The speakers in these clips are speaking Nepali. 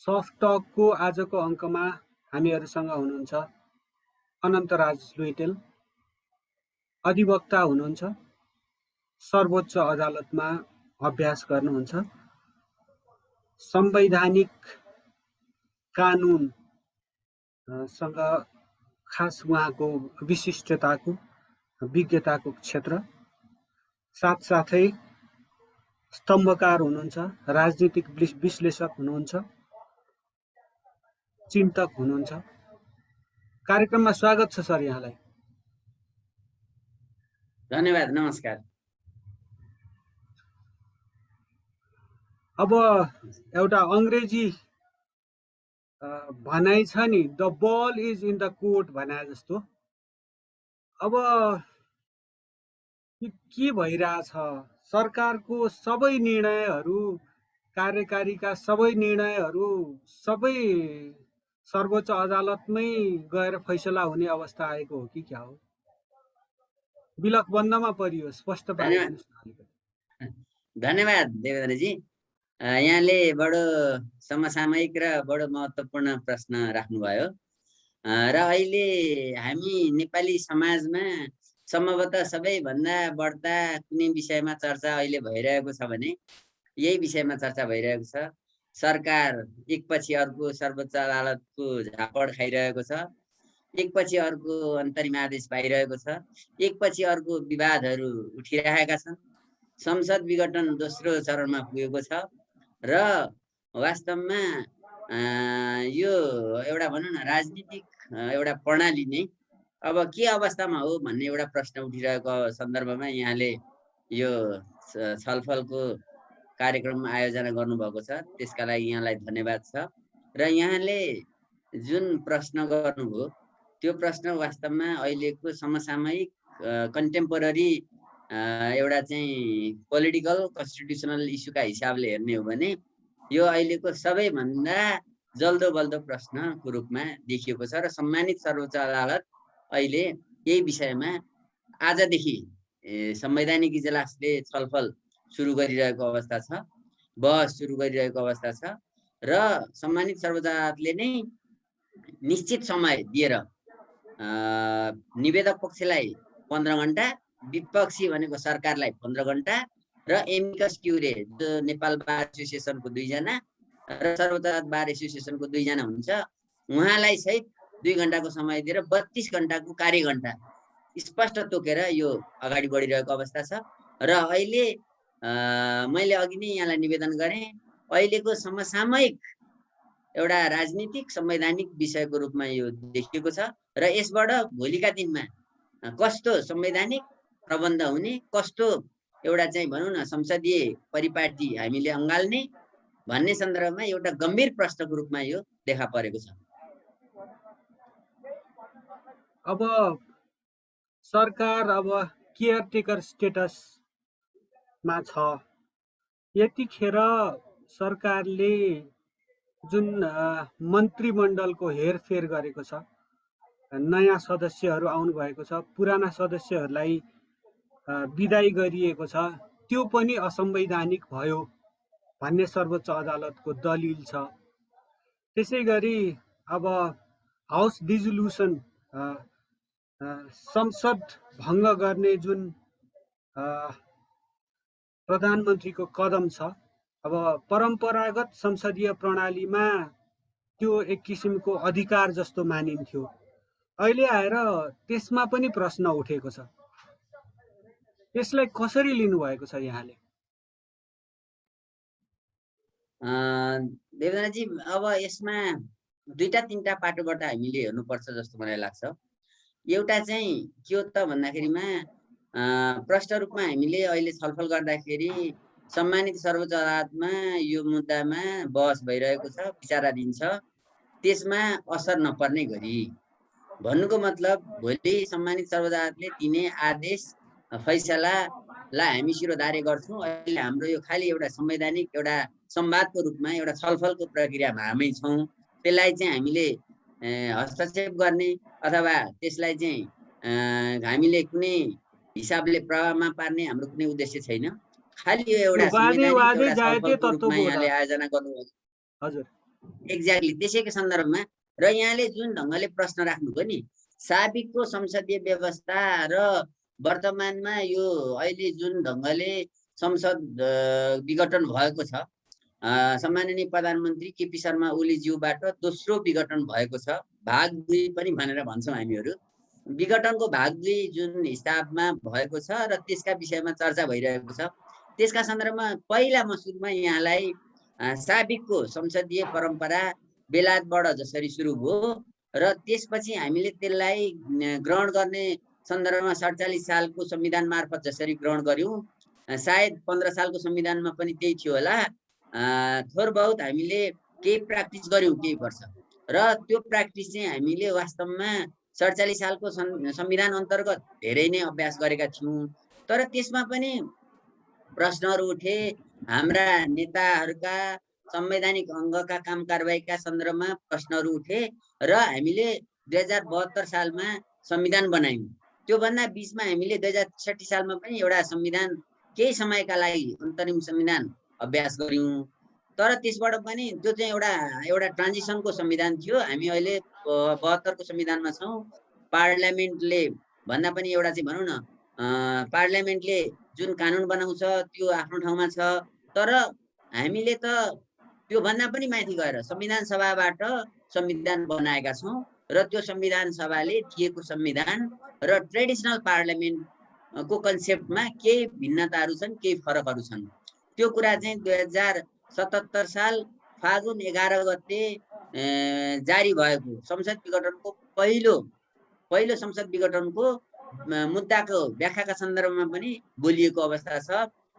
सफ्ट टकको आजको अङ्कमा हामीहरूसँग हुनुहुन्छ अनन्तराज लुइटेल, अधिवक्ता हुनुहुन्छ, सर्वोच्च अदालतमा अभ्यास गर्नुहुन्छ, संवैधानिक कानुनसँग खास उहाँको विशिष्टताको विज्ञताको क्षेत्र, साथसाथै स्तम्भकार हुनुहुन्छ, राजनीतिक विश्लेषक हुनुहुन्छ, चिन्तक हुनुहुन्छ। कार्यक्रममा स्वागत छ सर यहाँलाई। धन्यवाद, नमस्कार। अब एउटा अंग्रेजी भनाइ छ नि, the ball is in the court भने जस्तो। अब के भइरहेछ, सरकारको सबै निर्णयहरू, कार्यकारीका सबै निर्णयहरू सबै सर्वोच्च अदालतमै गएर फैसला हुने अवस्था आएको हो कि क्या हो? विलकबन्दमा परियो, स्पष्ट पारिदिनुहोस्। धन्यवाद देवेन्द्रजी, यहाँले बडो समसामयिक र बडो महत्त्वपूर्ण प्रश्न राख्नुभयो। र अहिले हामी नेपाली समाजमा सम्भवतः सबैभन्दा बढ्ता कुनै विषयमा चर्चा अहिले भइरहेको छ भने यही विषयमा चर्चा भइरहेको छ। सरकार एकपछि अर्को सर्वोच्च अदालतको झापड खाइरहेको छ, एकपछि अर्को अन्तरिम आदेश पाइरहेको छ, एकपछि अर्को विवादहरू उठिरहेका छन्। संसद विघटन दोस्रो चरणमा पुगेको छ र वास्तवमा यो एउटा भनौँ न राजनीतिक एउटा प्रणाली नै अब के अवस्थामा हो भन्ने एउटा प्रश्न उठिरहेको सन्दर्भमा यहाँले यो छलफलको कार्यक्रम आयोजना गर्नुभएको छ, त्यसका लागि यहाँलाई धन्यवाद छ। र यहाँले जुन प्रश्न गर्नुभयो त्यो प्रश्न वास्तवमा अहिलेको समसामयिक कन्टेम्पोररी एउटा चाहिँ पोलिटिकल कन्स्टिट्युसनल इस्युका हिसाबले हेर्ने हो भने यो अहिलेको सबैभन्दा जल्दो बल्दो प्रश्नको रूपमा देखिएको छ र सम्मानित सर्वोच्च अदालत अहिले यही विषयमा आजदेखि संवैधानिक इजलासले छलफल सुरु गरिरहेको अवस्था छ, बहस सुरु गरिरहेको अवस्था छ र सम्मानित सर्वोच्च अदालतले नै निश्चित समय दिएर निवेदक पक्षलाई 15 घण्टा, विपक्षी भनेको सरकारलाई 15 घण्टा र एमिकस क्युरे जो नेपाल बार एसोसिएसनको 2 जना र सर्वोच्च अदालत बार एसोसिएसनको 2 जना हुन्छ, उहाँलाई सहित 2 घण्टाको समय दिएर 32 घण्टाको कार्यघण्टा स्पष्ट तोकेर यो अगाडि बढिरहेको अवस्था छ। र अहिले मैले अघि नै यहाँलाई निवेदन गरेँ, अहिलेको समसामयिक एउटा राजनीतिक संवैधानिक विषयको रूपमा यो देखिएको छ र यसबाट भोलिका दिनमा कस्तो संवैधानिक प्रबन्ध हुने, कस्तो एउटा चाहिँ भनौँ न संसदीय परिपाटी हामीले अँगाल्ने भन्ने सन्दर्भमा एउटा गम्भीर प्रश्नको रूपमा यो देखा परेको छ। अब सरकार अब केयरटेकर स्टेटसमा छ, यतिखेर सरकारले जुन मन्त्रीमण्डलको हेरफेर गरेको छ, नयाँ सदस्यहरू आउनु भएको छ, पुराना सदस्यहरूलाई विदाई गरिएको छ, त्यो पनि असंवैधानिक भयो भन्ने सर्वोच्च अदालतको दलिल छ। त्यसै गरी अब हाउस डिजोल्युसन, संसद भङ्ग गर्ने जुन प्रधानमन्त्रीको कदम छ, अब परम्परागत संसदीय प्रणालीमा त्यो एक किसिमको अधिकार जस्तो मानिन्थ्यो, अहिले आएर त्यसमा पनि प्रश्न उठेको छ। यसलाई कसरी लिनुभएको छ यहाँले? देवेन्द्रजी, अब यसमा 2-3टा पाटोबाट हामीले हेर्नुपर्छ जस्तो मलाई लाग्छ। एउटा चाहिँ के हो त भन्दाखेरिमा प्रष्ट रूपमा हामीले अहिले छलफल गर्दाखेरि सम्मानित सर्वोच्च अदालतमा यो मुद्दामा बहस भइरहेको छ, विचाराधीन छ, त्यसमा असर नपर्ने गरी भन्नुको मतलब भोलि सम्मानित सर्वोच्च अदालतले दिने आदेश फैसलालाई हामी शिरोधार्य गर्छौँ। अहिले हाम्रो यो खालि एउटा संवैधानिक एउटा संवादको रूपमा एउटा छलफलको प्रक्रियामा हामी छौँ। त्यसलाई चाहिँ हामीले हस्तक्षेप गर्ने अथवा त्यसलाई चाहिँ हामीले कुनै हिसाबले प्रभावमा पार्ने हाम्रो कुनै उद्देश्य छैन। खालि यो एउटा संवैधानिक एउटा छलफलको रूपमा यहाँले आयोजना गर्नुभएको। हजुर, एक्ज्याक्टली त्यसैको सन्दर्भमा र यहाँले जुन ढङ्गले प्रश्न राख्नुभयो नि, साबिकको संसदीय व्यवस्था र वर्तमानमा यो अहिले जुन ढङ्गले संसद विघटन भएको छ, सम्माननीय प्रधानमन्त्री केपी शर्मा ओलीज्यूबाट दोस्रो विघटन भएको छ, भाग 2 पनि भनेर भन्छौँ हामीहरू। विघटनको भाग 2 जुन हिसाबमा भएको छ र त्यसका विषयमा चर्चा भइरहेको छ, त्यसका सन्दर्भमा पहिला म सुरुमा यहाँलाई साबिकको संसदीय परम्परा बेलायतबाट जसरी सुरु भयो र त्यसपछि हामीले त्यसलाई ग्रहण गर्ने सन्दर्भमा 47 सालको संविधान मार्फत जसरी ग्रहण गर्यौं, सायद 15 सालको संविधानमा पनि त्यही थियो होला, थोर बहुत हामीले केही प्र्याक्टिस गर्यौं केही वर्ष र त्यो प्र्याक्टिस चाहिँ हामीले वास्तवमा 47 सालको संविधान अन्तर्गत धेरै नै अभ्यास गरेका थियौं। तर त्यसमा पनि प्रश्नहरू उठे, हाम्रा नेताहरूका संवैधानिक अङ्गका काम कारबाहीका सन्दर्भमा प्रश्नहरू उठे र हामीले 2072 सालमा संविधान बनायौं। त्योभन्दा बिचमा हामीले 2066 सालमा पनि एउटा संविधान केही समयका लागि अन्तरिम संविधान अभ्यास गर्यौं। तर त्यसबाट पनि त्यो चाहिँ एउटा ट्रान्जिसनको संविधान थियो। हामी अहिले 72 को संविधानमा छौं। पार्लियामेन्टले भन्दा पनि एउटा चाहिँ भनौँ न, पार्लियामेन्टले जुन कानुन बनाउँछ त्यो आफ्नो ठाउँमा छ, तर हामीले त त्यो भन्दा पनि माथि गएर संविधान सभाबाट संविधान बनाएका छौं र त्यो संविधान सभाले दिएको संविधान र ट्रेडिसनल पार्लियामेन्टको कन्सेप्टमा केही भिन्नताहरू छन्, केही फरकहरू छन्। त्यो कुरा चाहिँ 2077 साल फागुन 11 गते जारी भएको संसद विघटनको पहिलो संसद विघटनको मुद्दाको व्याख्याका सन्दर्भमा पनि बोलिएको अवस्था छ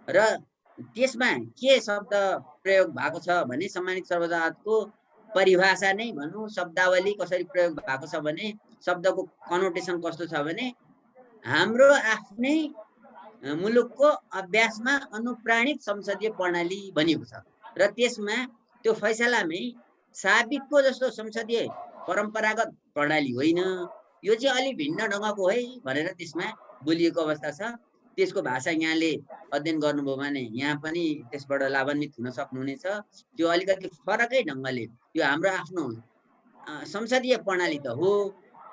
र त्यसमा के शब्द प्रयोग भएको छ भने सम्मानित सर्वोच्च परिभाषा नै भनौँ, शब्दावली कसरी प्रयोग भएको छ भने, शब्दको कनोटेसन कस्तो छ भने, हाम्रो आफ्नै मुलुकको अभ्यासमा अनुप्राणित संसदीय प्रणाली बनिएको छ र त्यसमा त्यो फैसलामै साबिकको जस्तो संसदीय परम्परागत प्रणाली होइन, यो चाहिँ अलि भिन्न ढङ्गको है भनेर त्यसमा बोलिएको अवस्था छ। त्यसको भाषा यहाँले अध्ययन गर्नुभयो भने यहाँ पनि त्यसबाट लाभान्वित हुन सक्नुहुनेछ। त्यो अलिकति फरकै ढङ्गले यो हाम्रो आफ्नो संसदीय प्रणाली त हो,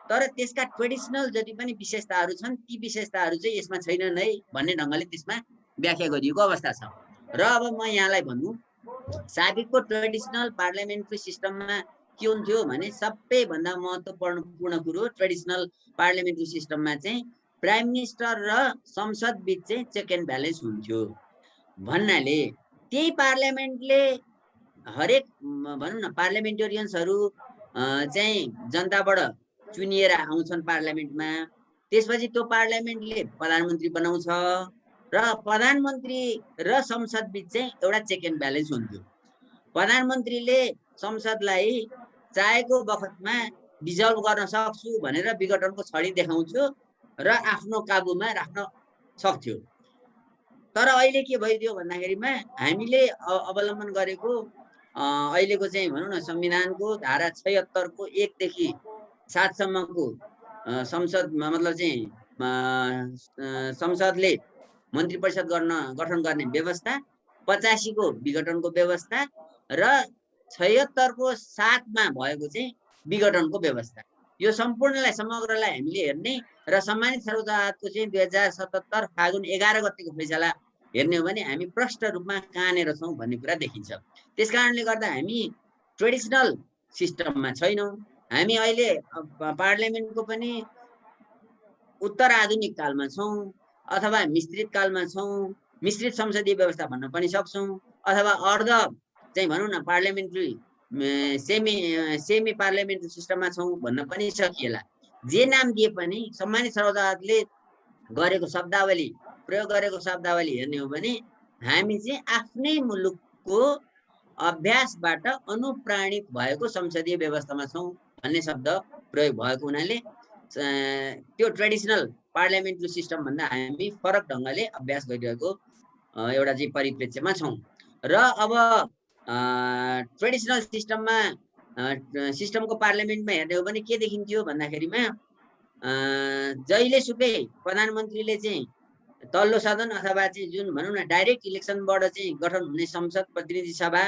तर त्यसका ट्रेडिसनल जति पनि विशेषताहरू छन् ती विशेषताहरू चाहिँ यसमा छैनन् है भन्ने ढङ्गले त्यसमा व्याख्या गरिएको अवस्था छ। र अब म यहाँलाई भनौँ, साबिकको ट्रेडिसनल पार्लियामेन्ट्री सिस्टममा के हुन्थ्यो भने सबैभन्दा महत्त्वपूर्ण कुरो ट्रेडिसनल पार्लियामेन्ट्री सिस्टममा चाहिँ प्राइम मिनिस्टर र संसद बीच चाहिँ चेक एन्ड ब्यालेन्स हुन्थ्यो भन्नाले त्यही पार्लियामेन्टले हरेक भनौँ न पार्लियामेन्टेरियन्सहरू चाहिँ जनताबाट चुनिएर आउँछन् पार्लियामेन्टमा। त्यसपछि त्यो पार्लियामेन्टले प्रधानमन्त्री बनाउँछ र प्रधानमन्त्री र संसद बीच चाहिँ एउटा चेक एन्ड ब्यालेन्स हुन्थ्यो। प्रधानमन्त्रीले संसदलाई चाहेको बखतमा डिजल्भ गर्न सक्छु भनेर विघटनको छडी देखाउँछु र आफ्नो काबुमा राख्न सक्थ्यो। तर अहिले के भइदियो भन्दाखेरिमा हामीले अवलम्बन गरेको अहिलेको चाहिँ भनौँ न संविधानको धारा 76 को 1 देखि 7 सम्मको संसद मतलब चाहिँ संसदले मन्त्री परिषद गठन गर्ने व्यवस्था, 85 को विघटनको व्यवस्था र 76 को 7 मा भएको चाहिँ विघटनको व्यवस्था, यो सम्पूर्णलाई समग्रलाई हामीले हेर्ने र सम्मानित सर्वोच्चको चाहिँ 2077 फागुन 11 गतेको फैसला हेर्ने हो भने हामी प्रष्ट रूपमा कहाँनेर छौँ भन्ने कुरा देखिन्छ। त्यस कारणले गर्दा हामी ट्रेडिसनल सिस्टममा छैनौँ। हामी अहिले पार्लियामेन्टको पनि उत्तर आधुनिक कालमा छौँ अथवा मिश्रित कालमा छौँ, मिश्रित संसदीय व्यवस्था भन्न पनि सक्छौँ, अथवा अर्ध चाहिँ भनौँ न पार्लियामेन्ट्री सेमी पार्लियामेन्ट्री सिस्टममा छौँ भन्न पनि सकिएला। जे नाम दिए पनि सम्मानित सर्वोच्चले गरेको शब्दावली प्रयोग गरेको शब्दावली हेर्ने हो भने हामी चाहिँ आफ्नै मुलुकको अभ्यासबाट अनुप्राणित भएको संसदीय व्यवस्थामा छौँ भन्ने शब्द प्रयोग भएको हुनाले त्यो ट्रेडिसनल पार्लियामेन्ट्री सिस्टम भन्दा हामी फरक ढङ्गले अभ्यास गरिरहेको एउटा चाहिँ परिप्रेक्ष्यमा छौँ। र अब ट्रेडिसनल सिस्टमको पार्लियामेन्टमा हेर्ने हो भने के देखिन्थ्यो भन्दाखेरिमा जहिलेसुकै प्रधानमन्त्रीले चाहिँ तल्लो सदन अथवा चाहिँ जुन भनौँ न डाइरेक्ट इलेक्सनबाट चाहिँ गठन हुने संसद प्रतिनिधि सभा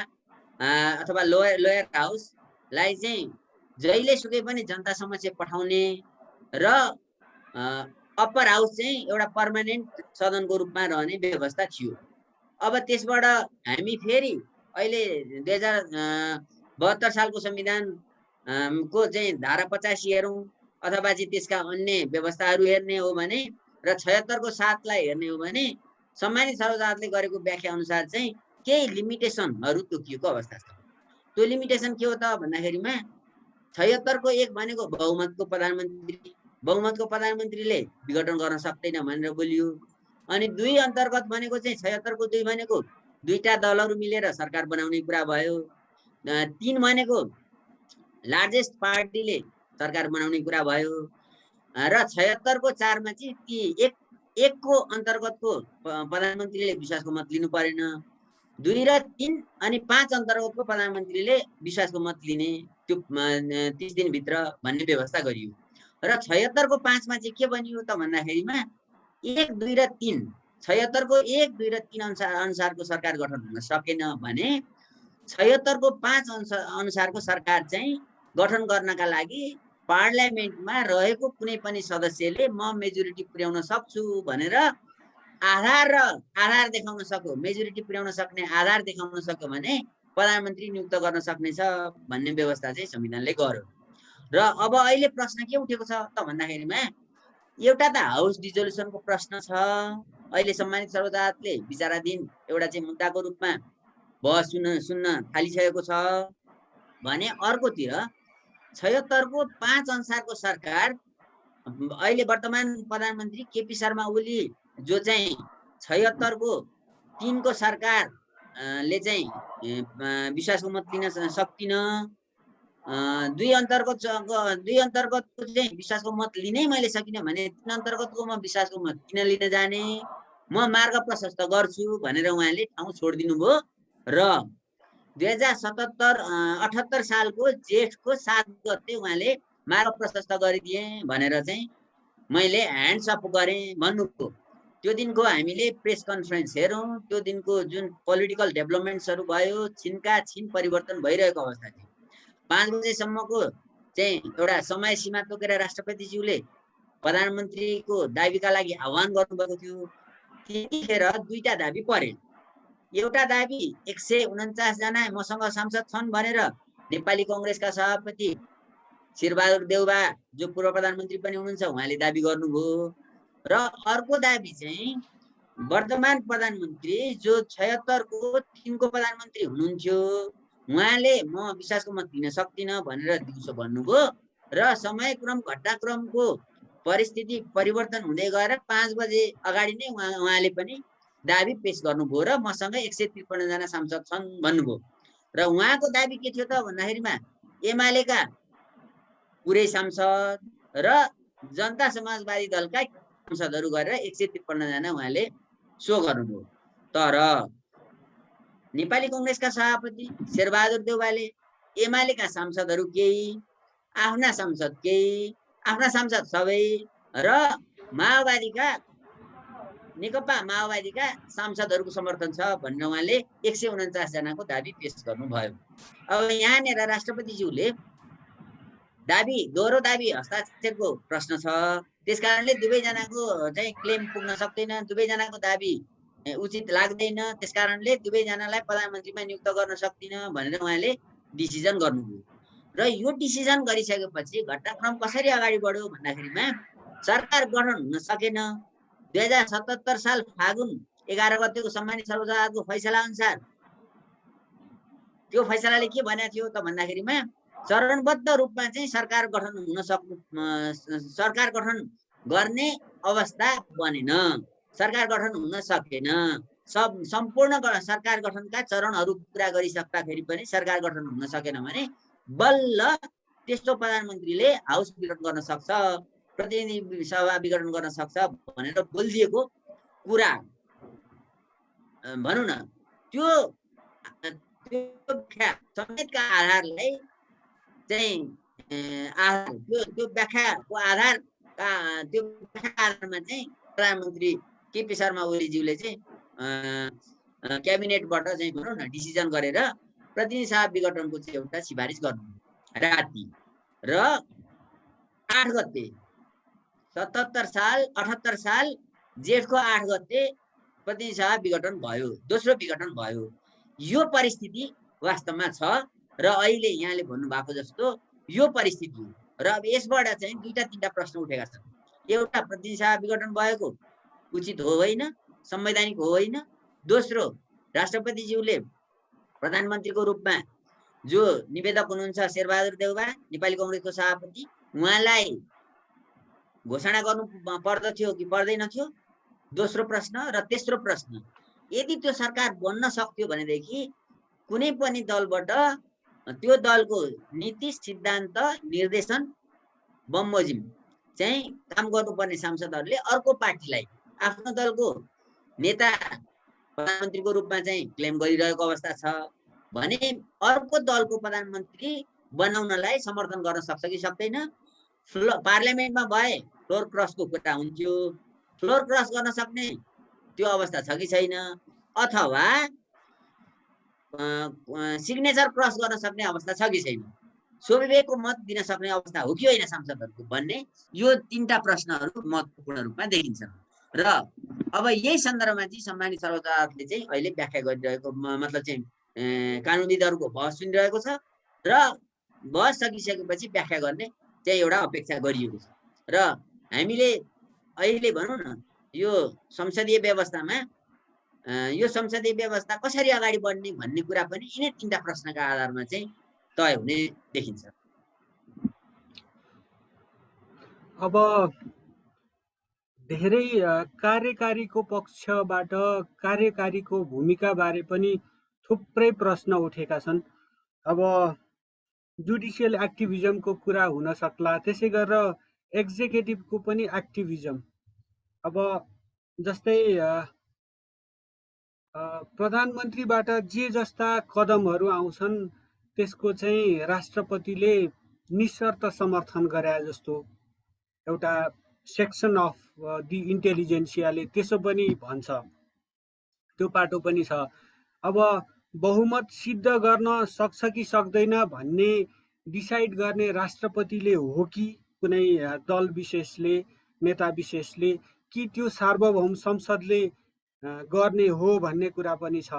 अथवा लोयर हाउसलाई चाहिँ जहिले सुकै पनि जनता समक्ष पठाउने र अप्पर हाउस चाहिँ एउटा पर्मानेन्ट सदनको रूपमा रहने व्यवस्था थियो। अब त्यसबाट हामी फेरि अहिले 2072 सालको संविधान को चाहिँ धारा 85 हेरौँ अथवा चाहिँ त्यसका अन्य व्यवस्थाहरू हेर्ने हो भने र 76 को 7 लाई हेर्ने हो भने सम्मानित सर्वोच्च अदालतले गरेको व्याख्या अनुसार चाहिँ केही लिमिटेसनहरू तोकिएको अवस्था छ। त्यो लिमिटेसन के हो त भन्दाखेरिमा 76 को 1 भनेको बहुमतको प्रधानमन्त्रीले विघटन गर्न सक्दैन भनेर बोलियो। अनि 2 अन्तर्गत भनेको चाहिँ 76 को 2 भनेको दुईटा दलहरू मिलेर सरकार बनाउने कुरा भयो। 3 भनेको लार्जेस्ट पार्टीले सरकार बनाउने कुरा भयो र 76 को 4 मा चाहिँ ती एक को अन्तर्गतको प्रधानमन्त्रीले विश्वासको मत लिनु परेन, 2 र 3 अनि 5 अन्तर्गतको प्रधानमन्त्रीले विश्वासको मत लिने त्यो 30 दिनभित्र भन्ने व्यवस्था गरियो। र 76 को 5 मा चाहिँ के बनियो त भन्दाखेरिमा 1, 2 र 3 76 को 1, 2 र 3 अनुसारको सरकार गठन हुन सकेन भने 76 को 5 अनुसारको सरकार चाहिँ गठन गर्नका लागि पार्लियामेन्टमा रहेको कुनै पनि सदस्यले म मेजोरिटी पुर्याउन सक्छु भनेर आधार देखाउन सक्यो, मेजोरिटी पुर्याउन सक्ने आधार देखाउन सक्यो भने प्रधानमन्त्री नियुक्त गर्न सक्नेछ भन्ने व्यवस्था चाहिँ संविधानले गर्यो। र अब अहिले प्रश्न के उठेको छ त भन्दाखेरिमा एउटा त हाउस डिजोल्युसनको प्रश्न छ। अहिले सम्मानित सर्वोच्च अदालतले विचाराधीन एउटा चाहिँ मुद्दाको रूपमा बहस सुन्न थालिसकेको छ भने अर्कोतिर 76 को 5 अनुसारको सरकार अहिले वर्तमान प्रधानमन्त्री केपी शर्मा ओली जो चाहिँ 76 को 3 को सरकारले चाहिँ विश्वासको मत लिन सक्दिन, 2 अन्तर्गतको चाहिँ विश्वासको मत लिनै मैले सकिनँ भने 3 अन्तर्गतको म विश्वासको मत किन लिन जाने, म मार्ग प्रशस्त गर्छु भनेर उहाँले ठाउँ छोडिदिनु भयो र 2078 सालको जेठको 7 गते उहाँले मार्ग प्रशस्त गरिदिए भनेर चाहिँ मैले ह्यान्ड्स अप गरेँ भन्नुभयो। त्यो दिनको हामीले प्रेस कन्फरेन्स हेरौँ, त्यो दिनको जुन पोलिटिकल डेभलपमेन्ट्सहरू भयो छिनका छिन परिवर्तन भइरहेको अवस्था थियो। 5 बजेसम्मको चाहिँ एउटा समय सीमा तोकेर राष्ट्रपतिज्यूले प्रधानमन्त्रीको दाबीका लागि आह्वान गर्नुभएको थियो। त्यतिखेर दुईटा दाबी परे। एउटा दाबी 149 जना मसँग सांसद छन् भनेर नेपाली कांग्रेसका सभापति शेरबहादुर देउबा जो पूर्व प्रधानमन्त्री पनि हुनुहुन्छ उहाँले दाबी गर्नुभयो र अर्को दाबी चाहिँ वर्तमान प्रधानमन्त्री जो 76 को 3 को प्रधानमन्त्री हुनुहुन्थ्यो उहाँले म विश्वासको मत दिन सक्दिनँ भनेर दिउँसो भन्नुभयो र समयक्रम घटनाक्रमको परिस्थिति परिवर्तन हुँदै गएर 5 बजे अगाडि नै उहाँले पनि दाबी पेश गर्नुभयो र मसँग 153 जना सांसद छन् भन्नुभयो र उहाँको दाबी के थियो त भन्दाखेरिमा एमालेका पुरै सांसद र जनता समाजवादी दलका सांसदहरू गरेर 153 जना उहाँले सो गर्नुभयो। तर नेपाली कांग्रेसका सभापति शेरबहादुर देउवाले एमालेका सांसदहरू केही, आफ्ना सांसद केही, आफ्ना सांसद सबै र माओवादीका नेकपा माओवादीका सांसदहरूको समर्थन छ भनेर उहाँले 149 जनाको दाबी पेश गर्नुभयो। अब यहाँनिर राष्ट्रपतिज्यूले दाबी दोहोरो दाबी हस्ताक्षरको प्रश्न छ, त्यसकारणले दुवैजनाको चाहिँ क्लेम पुग्न सक्दैन, दुवैजनाको दाबी उचित लाग्दैन, त्यसकारणले दुवैजनालाई प्रधानमन्त्रीमा नियुक्त गर्न सक्दिन भनेर उहाँले डिसिजन गर्नुभयो र यो डिसिजन गरिसकेपछि घटनाक्रम कसरी अगाडि बढ्यो भन्दाखेरिमा सरकार गठन हुन सकेन। 2077 साल फागुन 11 गतेको सम्मानित सर्वोच्च अदालतको फैसला अनुसार त्यो फैसलाले के भनेको थियो त भन्दाखेरिमा चरणबद्ध रूपमा चाहिँ सरकार गठन गर्ने अवस्था बनेन, सरकार गठन हुन सकेन। सम्पूर्ण सरकार गठनका चरणहरू पुरा गरिसक्दाखेरि पनि सरकार गठन हुन सकेन भने बल्ल त्यस्तो प्रधानमन्त्रीले हाउस विघटन गर्न सक्छ, प्रतिनिधि सभा विघटन गर्न सक्छ भनेर बोलिदिएको कुरा भनौँ न त्यो समेतका आधारलाई चाहिँ त्यो व्याख्याको आधारमा चाहिँ प्रधानमन्त्री केपी शर्मा ओलीज्यूले चाहिँ क्याबिनेटबाट चाहिँ भनौँ न डिसिजन गरेर प्रतिनिधि सभा विघटनको चाहिँ एउटा सिफारिस गर्नु राति र 8 गते 77 साल 78 साल जेठको 8 गते प्रतिनिधि सभा विघटन भयो, दोस्रो विघटन भयो। यो परिस्थिति वास्तवमा छ र अहिले यहाँले भन्नुभएको जस्तो यो परिस्थिति हो र अब यसबाट चाहिँ दुईटा तीनटा प्रश्न उठेका छन्। एउटा, प्रतिनिधि सभा विघटन भएको उचित हो होइन, संवैधानिक हो होइन। दोस्रो, राष्ट्रपतिज्यूले प्रधानमन्त्रीको रूपमा जो निवेदक हुनुहुन्छ शेरबहादुर देउबा, नेपाली कांग्रेसको सभापति, उहाँलाई घोषणा गर्नु पर्दथ्यो कि पर्दैन थियो, दोस्रो प्रश्न। र तेस्रो प्रश्न, यदि त्यो सरकार बन्न सक्थ्यो भनेदेखि कुनै पनि दलबाट त्यो दलको नीति, सिद्धान्त, निर्देशन बमोजिम चाहिँ काम गर्नुपर्ने सांसदहरूले अर्को पार्टीलाई आफ्नो दलको नेता प्रधानमन्त्रीको रूपमा चाहिँ क्लेम गरिरहेको अवस्था छ भने अर्को दलको प्रधानमन्त्री बनाउनलाई समर्थन गर्न सक्छ कि सक्दैन? पार्लियामेन्टमा भए फ्लोर क्रसको कुरा हुन्थ्यो, फ्लोर क्रस गर्न सक्ने त्यो अवस्था छ कि छैन, अथवा सिग्नेचर क्रस गर्न सक्ने अवस्था छ कि छैन, स्वविवेकको मत दिन सक्ने अवस्था हो कि होइन सांसदहरूको भन्ने यो तीनटा प्रश्नहरू महत्त्वपूर्ण रूपमा देखिन्छन्। र अब यही सन्दर्भमा चाहिँ सम्मानित सर्वोच्च अदालतले चाहिँ अहिले व्याख्या गरिरहेको मतलब चाहिँ कानुनविदहरूको बहस सुनिरहेको छ र बहस सकिसकेपछि व्याख्या गर्ने चाहिँ एउटा अपेक्षा गरिएको छ। र हामीले अहिले भनौँ न यो संसदीय व्यवस्थामा यो संसदीय व्यवस्था कसरी अगाडि बढ्ने भन्ने कुरा पनि यिनै तीनटा प्रश्नका आधारमा चाहिँ तय हुने देखिन्छ। अब धेरै कार्यकारीको पक्षबाट कार्यकारीको भूमिका बारे पनि थुप्रै प्रश्न उठेका छन्। अब जुडिसियल एक्टिभिजमको कुरा हुन सक्ला, त्यसै गरेर एक्जिक्युटिभको पनि एक्टिभिजम। अब जस्तै प्रधानमन्त्रीबाट जे जस्ता कदमहरू आउँछन् त्यसको चाहिँ राष्ट्रपतिले निशर्त समर्थन गरे जस्तो एउटा सेक्सन अफ दि इन्टेलिजेन्सियाले त्यसो पनि भन्छ, त्यो पाटो पनि छ। अब बहुमत सिद्ध गर्न सक्छ कि सक्दैन भन्ने डिसाइड गर्ने राष्ट्रपतिले हो कि कुनै दल विशेषले, नेता विशेषले, कि त्यो सार्वभौम संसदले गर्ने हो भन्ने कुरा पनि छ।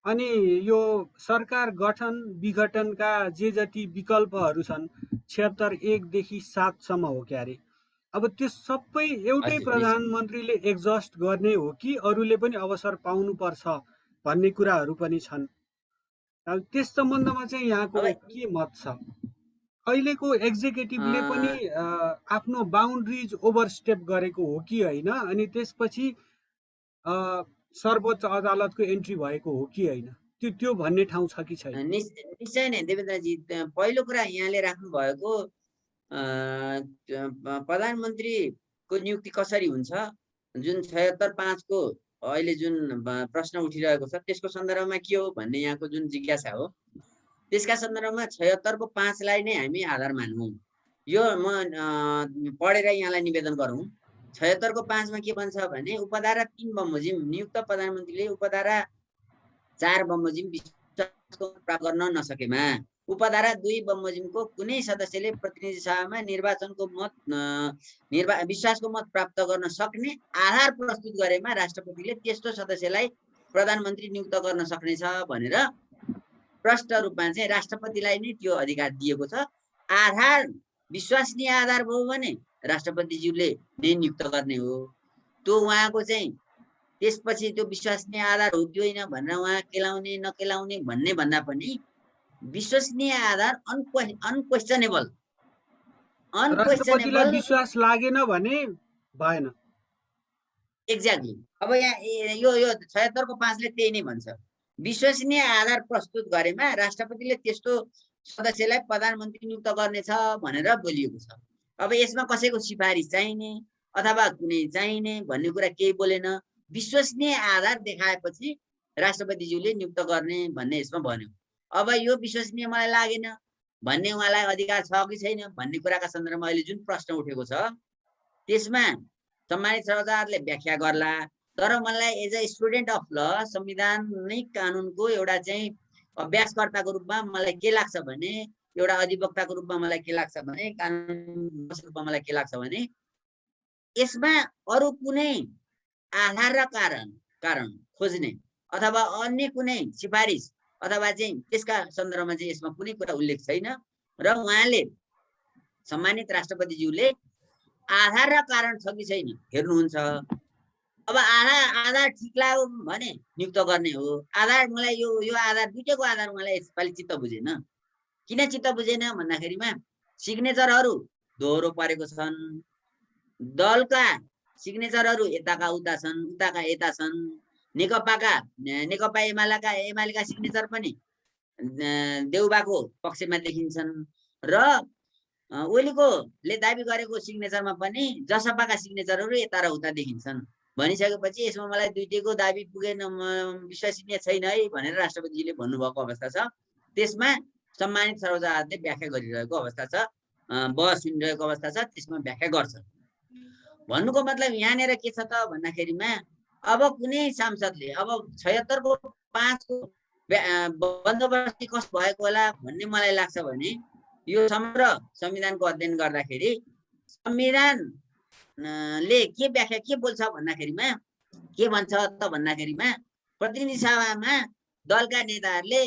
अनि यो सरकार गठन विघटनका जे जति विकल्पहरू छन् 76 देखि 7 सम्म हो क्यारे। अब त्यो सबै एउटै प्रधानमन्त्रीले एक्जस्ट गर्ने हो कि अरूले पनि अवसर पाउनुपर्छ भन्ने कुराहरू पनि छन्। त्यस सम्बन्धमा चाहिँ यहाँको के मत छ? अहिलेको एक्जिक्युटिभले पनि आफ्नो बााउन्ड्रिज ओभरस्टेप गरेको हो कि होइन, अनि त्यसपछि सर्वोच्च अदालतको एन्ट्री भएको हो कि होइन, त्यो भन्ने ठाउँ छ कि छैन? निश्चय नै देवेन्द्रजी, पहिलो कुरा यहाँले राख्नु भएको प्रधानमन्त्रीको नियुक्ति कसरी हुन्छ, जुन 76(5) को अहिले जुन प्रश्न उठिरहेको छ त्यसको सन्दर्भमा के हो भन्ने यहाँको जुन जिज्ञासा हो, त्यसका सन्दर्भमा 76(5) लाई नै हामी आधार मानौँ। यो म पढेर यहाँलाई निवेदन गरौँ। 76(5) मा के भन्छ भने उपधारा 3 बमोजिम नियुक्त प्रधानमन्त्रीले उपधारा 4 बमोजिम विश्वासको प्राप्त गर्न नसकेमा उपधारा 2 बमोजिमको कुनै सदस्यले प्रतिनिधि सभामा विश्वासको मत प्राप्त गर्न सक्ने आधार प्रस्तुत गरेमा राष्ट्रपतिले त्यस्तो सदस्यलाई प्रधानमन्त्री नियुक्त गर्न सक्नेछ भनेर प्रष्ट रूपमा चाहिँ राष्ट्रपतिलाई नै त्यो अधिकार दिएको छ। आधार विश्वसनीय आधार भयो भने राष्ट्रपतिज्यूले नै नियुक्त गर्ने हो। त्यो उहाँको चाहिँ त्यसपछि त्यो विश्वसनीय आधार हो कि होइन भनेर उहाँ केलाउने नकेलाउने भन्ने भन्दा पनि विश्वसनीय आधार अनक्वेसनेबल विश्वास लागेन भने भएन। एक्ज्याक्टली। अब यहाँ यो 76(5) ले त्यही नै भन्छ, विश्वसनीय आधार प्रस्तुत गरेमा राष्ट्रपतिले त्यस्तो सदस्यलाई प्रधानमन्त्री नियुक्त गर्नेछ भनेर बोलिएको छ। अब यसमा कसैको सिफारिस चाहिने अथवा कुनै चाहिने भन्ने कुरा केही बोलेन। विश्वसनीय आधार देखाएपछि राष्ट्रपतिज्यूले नियुक्त गर्ने भन्ने यसमा भन्यो। अब यो विश्वसनीय मलाई लागेन भन्ने उहाँलाई अधिकार छ कि छैन भन्ने कुराका सन्दर्भमा अहिले जुन प्रश्न उठेको छ त्यसमा सम्मानित सर्वोच्च अदालतले व्याख्या गर्ला। तर मलाई एज अ स्टुडेन्ट अफ ल संवैधानिक कानुनको एउटा चाहिँ अभ्यासकर्ताको रूपमा मलाई के लाग्छ भने, एउटा अधिवक्ताको रूपमा मलाई के लाग्छ भने, कानुन रूपमा मलाई के लाग्छ भने, यसमा अरू कुनै आधार र कारण खोज्ने अथवा अन्य कुनै सिफारिस अथवा चाहिँ त्यसका सन्दर्भमा चाहिँ यसमा कुनै कुरा उल्लेख छैन र उहाँले सम्मानित राष्ट्रपतिज्यूले आधार र कारण छ कि छैन हेर्नुहुन्छ। अब आधार ठिक लाग्यो भने नियुक्त गर्ने हो। आधार मलाई यो आधार दुईटैको आधार मलाई यसपालि चित्त बुझेन। किन चित्त बुझेन भन्दाखेरिमा सिग्नेचरहरू दोहोरो परेको छन्, दलका सिग्नेचरहरू यताका उता छन्, उताका यता छन्, नेकपा एमालेका सिग्नेचर पनि देउबाको पक्षमा देखिन्छन् र ओलीकोले दाबी गरेको सिग्नेचरमा पनि जसपाका सिग्नेचरहरू यता र उता देखिन्छन्। भनिसकेपछि यसमा मलाई दुईटैको दाबी पुगेन, विश्वसनीय छैन है भनेर राष्ट्रपतिजीले भन्नुभएको अवस्था छ। त्यसमा सम्मानित सर्वोच्च अदालतले व्याख्या गरिरहेको अवस्था छ, बहस सुनिरहेको अवस्था छ, त्यसमा व्याख्या गर्छ। भन्नुको मतलब यहाँनिर के छ त भन्दाखेरिमा अब कुनै सांसदले अब 76 को 5 को बन्दोबस्ती कस्तो भएको होला भन्ने मलाई लाग्छ भने यो समग्र संविधानको अध्ययन गर्दाखेरि संविधानले के व्याख्या के बोल्छ भन्दाखेरिमा के भन्छ त भन्दाखेरिमा प्रतिनिधि सभामा दलका नेताहरूले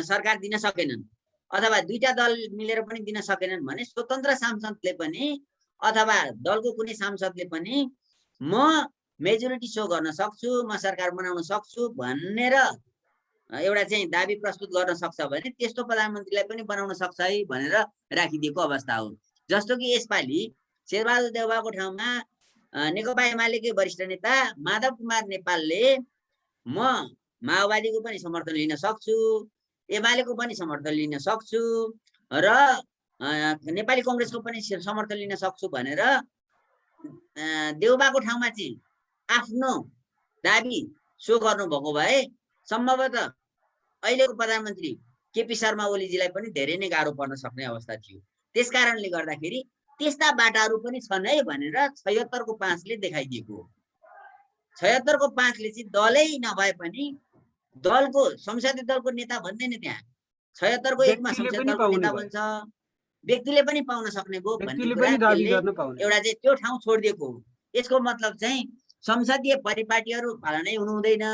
सरकार दिन सकेनन् अथवा दुईटा दल मिलेर पनि दिन सकेनन् भने स्वतन्त्र सांसदले पनि अथवा दलको कुनै सांसदले पनि म मेजोरिटी सो गर्न सक्छु, म सरकार बनाउन सक्छु भनेर एउटा चाहिँ दाबी प्रस्तुत गर्न सक्छ भने त्यस्तो प्रधानमन्त्रीलाई पनि बनाउन सक्छ है भनेर राखिदिएको अवस्था हो। जस्तो कि यसपालि शेरबहादुर देउवाको ठाउँमा नेकपा एमालेकै वरिष्ठ नेता माधव कुमार नेपालले म माओवादीको पनि समर्थन लिन सक्छु, एमालेको पनि समर्थन लिन सक्छु र नेपाली कांग्रेसको पनि समर्थन लिन सक्छु भनेर देउबाको ठाउँमा चाहिँ आफ्नो दाबी सो गर्नुभएको भए सम्भवतः अहिलेको प्रधानमन्त्री केपी शर्मा ओलीजीलाई पनि धेरै नै गाह्रो पर्न सक्ने अवस्था थियो। त्यसकारणले गर्दाखेरि त्यस्ता बाटाहरू पनि छन् है भनेर 76 को 5 ले देखाइदिएको हो। 76 को 5 ले चाहिँ दलै नभए पनि दलको संसदीय दलको नेता भन्दैन, त्यहाँ 76 को 1 मा संसदीय दलको नेता भन्छ, व्यक्तिले पनि पाउन सक्ने भो भन्ने कुरा एउटा चाहिँ त्यो ठाउँ छोडिदिएको हो। यसको मतलब चाहिँ संसदीय परिपाटीहरू पालनै हुनु हुँदैन,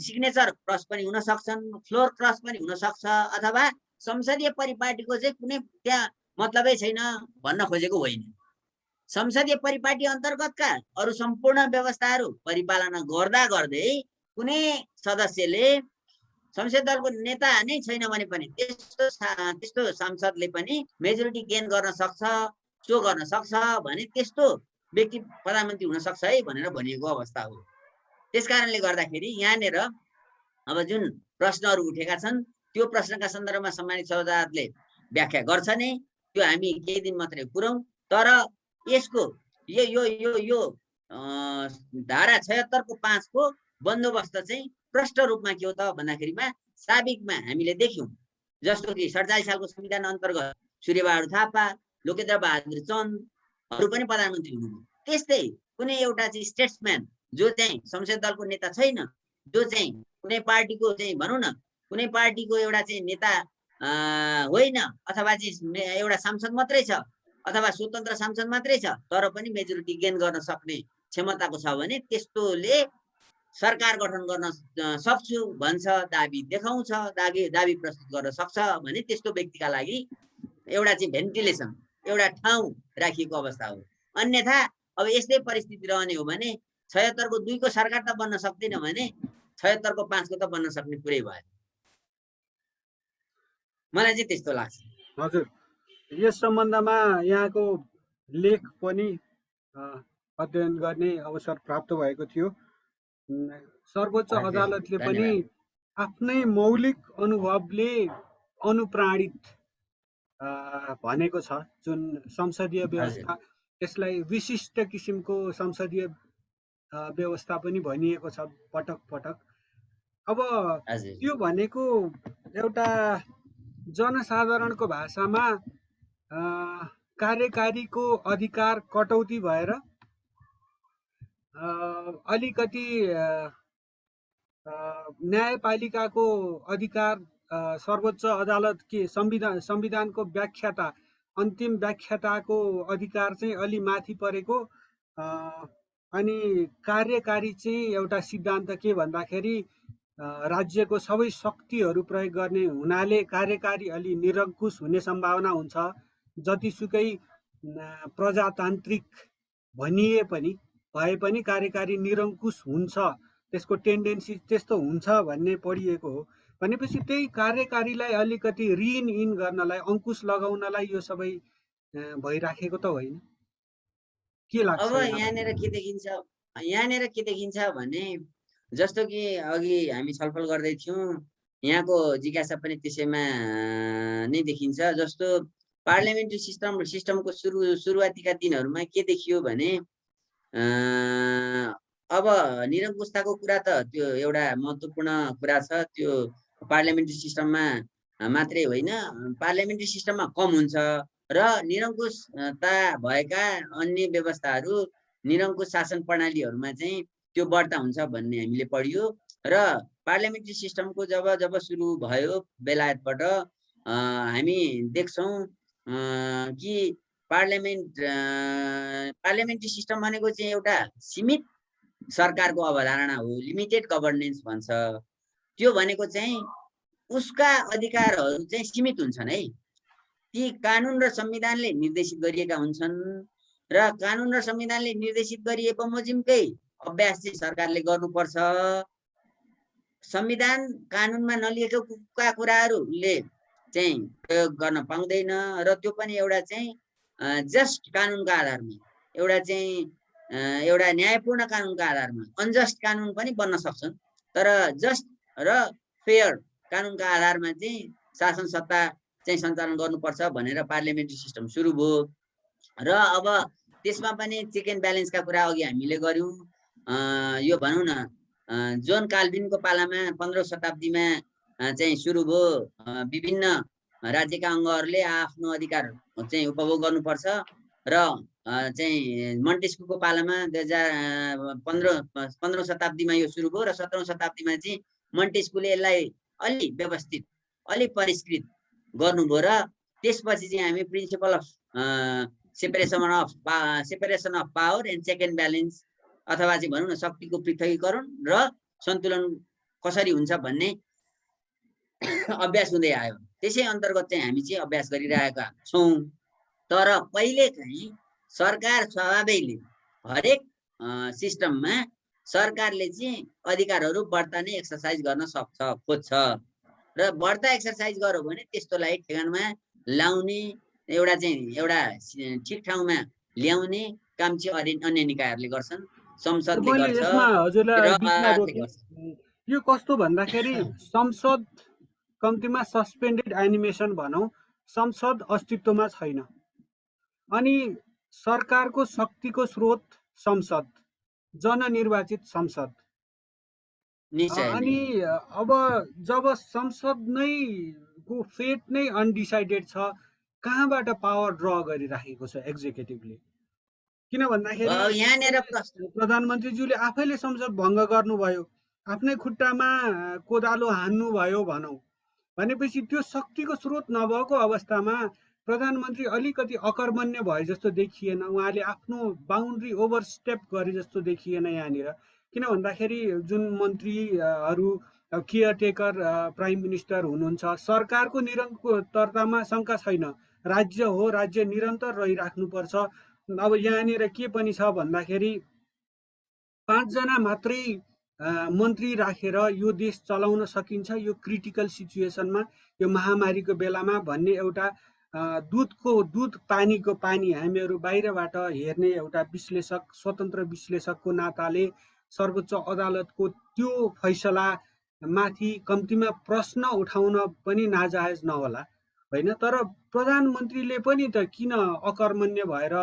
सिग्नेचर क्रस पनि हुन सक्छन्, फ्लोर क्रस पनि हुन सक्छ अथवा संसदीय परिपाटीको चाहिँ कुनै त्यहाँ मतलबै छैन भन्न खोजेको होइन। संसदीय परिपाटी अन्तर्गतका अरू सम्पूर्ण व्यवस्थाहरू परिपालना गर्दा गर्दै कुनै सदस्यले संसदीय दलको नेता नै छैन भने पनि त्यस्तो सांसदले पनि मेजोरिटी गेन गर्न सक्छ, सो गर्न सक्छ भने त्यस्तो व्यक्ति प्रधानमन्त्री हुन सक्छ है भनेर भनिएको अवस्था हो। त्यसकारणले गर्दाखेरि यहाँनिर अब जुन प्रश्नहरू उठेका छन् त्यो प्रश्नका सन्दर्भमा सम्मानित सर्वोच्च अदालतले व्याख्या गर्छ नै, त्यो हामी केही दिन मात्रै पुरौँ। तर यसको यो धारा 76 को 5 को बन्दोबस्त चाहिँ प्रष्ट रूपमा के हो त भन्दाखेरिमा साबिकमा हामीले देख्यौं, जस्तो कि 47 सालको संविधान अन्तर्गत सूर्यबहादुर थापा, लोकेन्द्र बहादुर चन्दहरू पनि प्रधानमन्त्री हुनुभयो। त्यस्तै कुनै एउटा चाहिँ स्टेट्सम्यान जो चाहिँ संसदीय दलको नेता छैन, जो चाहिँ कुनै पार्टीको चाहिँ भनौँ न कुनै पार्टीको एउटा चाहिँ नेता होइन अथवा चाहिँ एउटा सांसद मात्रै छ अथवा स्वतन्त्र सांसद मात्रै छ तर पनि मेजोरिटी गेन गर्न सक्ने क्षमताको छ भने त्यस्तोले सरकार गठन गर्न सक्छु भन्छ, दाबी देखाउँछ, दाबी प्रस्तुत गर्न सक्छ भने त्यस्तो व्यक्तिका लागि एउटा चाहिँ भेन्टिलेसन, एउटा ठाउँ राखिएको अवस्था हो। अन्यथा अब यस्तै परिस्थिति रहने हो भने 76 को 2 को सरकार त बन्न सक्दैन भने 76 को 5 को त बन्न सक्ने कुरै भएन। मलाई चाहिँ त्यस्तो लाग्छ। हजुर, यस सम्बन्धमा यहाँको लेख पनि अध्ययन गर्ने अवसर प्राप्त भएको थियो। सर्वोच्च अदालतले पनि आफ्नै मौलिक अनुभवले अनुप्राणित भनेको छ जुन संसदीय व्यवस्था, यसलाई विशिष्ट किसिमको संसदीय व्यवस्था पनि भनिएको छ पटक पटक। अब त्यो भनेको एउटा जनसाधारणको भाषामा कार्यकारीको अधिकार कटौती भएर अलिकति न्यायपालिकाको अधिकार, सर्वोच्च अदालत के संविधानको व्याख्याता, अन्तिम व्याख्याताको अधिकार चाहिँ अलि माथि परेको। अनि कार्यकारी चाहिँ एउटा सिद्धान्त के भन्दाखेरि राज्यको सबै शक्तिहरू प्रयोग गर्ने हुनाले कार्यकारी अलि निरङ्कुश हुने सम्भावना हुन्छ। जतिसुकै प्रजातान्त्रिक भनिए पनि भए पनि कार्यकारी निरङ्कुश हुन्छ, त्यसको टेन्डेन्सी त्यस्तो हुन्छ भन्ने पढिएको हो। भनेपछि त्यही कार्यकारीलाई अलिकति रिइन इन गर्नलाई, अङ्कुश लगाउनलाई यो सबै भइराखेको त होइन? के लाग्छ अब यहाँनिर के देखिन्छ भने जस्तो कि अघि हामी छलफल गर्दै थियौँ, यहाँको जिज्ञासा पनि त्यसैमा नै देखिन्छ। जस्तो पार्लियामेन्ट्री सिस्टमको सुरुवातीका दिनहरूमा के देखियो भने अब निरङ्कुशताको कुरा त त्यो एउटा महत्त्वपूर्ण कुरा छ। त्यो पार्लियामेन्ट्री सिस्टममा मात्रै होइन, पार्लियामेन्ट्री सिस्टममा कम हुन्छ र निरङ्कुशता भएका अन्य व्यवस्थाहरू, निरङ्कुश शासन प्रणालीहरूमा चाहिँ त्यो बढ्ता हुन्छ भन्ने हामीले पढियो। र पार्लियामेन्ट्री सिस्टमको जब सुरु भयो बेलायतबाट, हामी देख्छौँ कि पार्लियामेन्ट्री सिस्टम भनेको चाहिँ एउटा सीमित सरकारको अवधारणा हो, लिमिटेड गभर्नेन्स भन्छ। त्यो भनेको चाहिँ उसका अधिकारहरू चाहिँ सीमित हुन्छन् है। ती कानुन र संविधानले निर्देशित गरिएका हुन्छन् र कानुन र संविधानले निर्देशित गरिए बमोजिमकै अभ्यास चाहिँ सरकारले गर्नुपर्छ। संविधान कानुनमा नलिएका कुराहरूले चाहिँ प्रयोग गर्न पाउँदैन र त्यो पनि एउटा चाहिँ जस्ट कानुनका आधारमा, एउटा चाहिँ एउटा न्यायपूर्ण कानुनका आधारमा। अनजस्ट कानुन पनि बन्न सक्छन्, तर जस्ट र फेयर कानुनका आधारमा चाहिँ शासन सत्ता चाहिँ सञ्चालन गर्नुपर्छ भनेर पार्लियामेन्ट्री सिस्टम सुरु भयो। र अब त्यसमा पनि चेक एन्ड ब्यालेन्सका कुरा अघि हामीले गऱ्यौँ। यो भनौँ न जोन काल्भिनको पालामा 15औं शताब्दीमा चाहिँ सुरु भयो। विभिन्न राज्यका अङ्गहरूले आफ्नो अधिकार चाहिँ उपभोग गर्नुपर्छ र चाहिँ मन्टेस्क्यूको पालामा 15औं शताब्दीमा यो सुरु भयो र 17औं शताब्दीमा चाहिँ मन्टेस्क्यूले यसलाई अलि व्यवस्थित, अलि परिष्कृत गर्नुभयो र त्यसपछि चाहिँ हामी principle of separation of power and check and balance, अथवा चाहिँ भनौँ न शक्तिको पृथकीकरण र सन्तुलन कसरी हुन्छ भन्ने अभ्यास हुँदै आयो। त्यसै अन्तर्गत चाहिँ हामी चाहिँ अभ्यास गरिरहेका छौँ। तर कहिलेकाहीँ सरकार स्वभावैले हरेक सिस्टममा सरकारले चाहिँ अधिकारहरू बढ्ता नै एक्सर्साइज गर्न खोज्छ र बढ्ता एक्सर्साइज गर्यो भने त्यस्तोलाई ठेगानमा लाउने, एउटा ठिक ठाउँमा ल्याउने काम चाहिँ अन्य निकायहरूले गर्छन्, संसदले गर्छ। यसमा हजुरलाई यो कस्तो भन्दाखेरि संसद कम्तीमा सस्पेन्डेड एनिमेसन भनौँ, संसद अस्तित्वमा छैन। अनि सरकारको शक्तिको स्रोत संसद, जननिर्वाचित संसद। अनि अब जब संसद नै को फेट नै अनडिसाइडेड छ, कहाँबाट पावर ड्र गरिराखेको छ एक्जिक्युटिभले? किन भन्दाखेरि प्रधानमन्त्रीज्यूले आफैले संसद भङ्ग गर्नुभयो, आफ्नै खुट्टामा कोदालो हान्नुभयो भनौँ। भनेपछि त्यो शक्तिको स्रोत नभएको अवस्थामा प्रधानमन्त्री अलिकति अकर्मण्य भए जस्तो देखिएन, उहाँले आफ्नो बााउन्ड्री ओभरस्टेप गरे जस्तो देखिएन यहाँनिर। किन भन्दाखेरि जुन मन्त्रीहरू केयरटेकर प्राइम मिनिस्टर हुनुहुन्छ, सरकारको निरन्तरतामा शङ्का छैन, राज्य हो, राज्य निरन्तर रहिराख्नुपर्छ। अब यहाँनिर के पनि छ भन्दाखेरि 5 जना मात्रै मन्त्री राखेर यो देश चलाउन सकिन्छ यो क्रिटिकल सिचुएसनमा, यो महामारीको बेलामा भन्ने एउटा दुध पानीको पानी हामीहरू बाहिरबाट हेर्ने एउटा विश्लेषक, स्वतन्त्र विश्लेषकको नाताले सर्वोच्च अदालतको त्यो फैसला माथि कम्तीमा प्रश्न उठाउन पनि नाजायज नहोला होइन। तर प्रधानमन्त्रीले पनि त किन अकर्मण्य भएर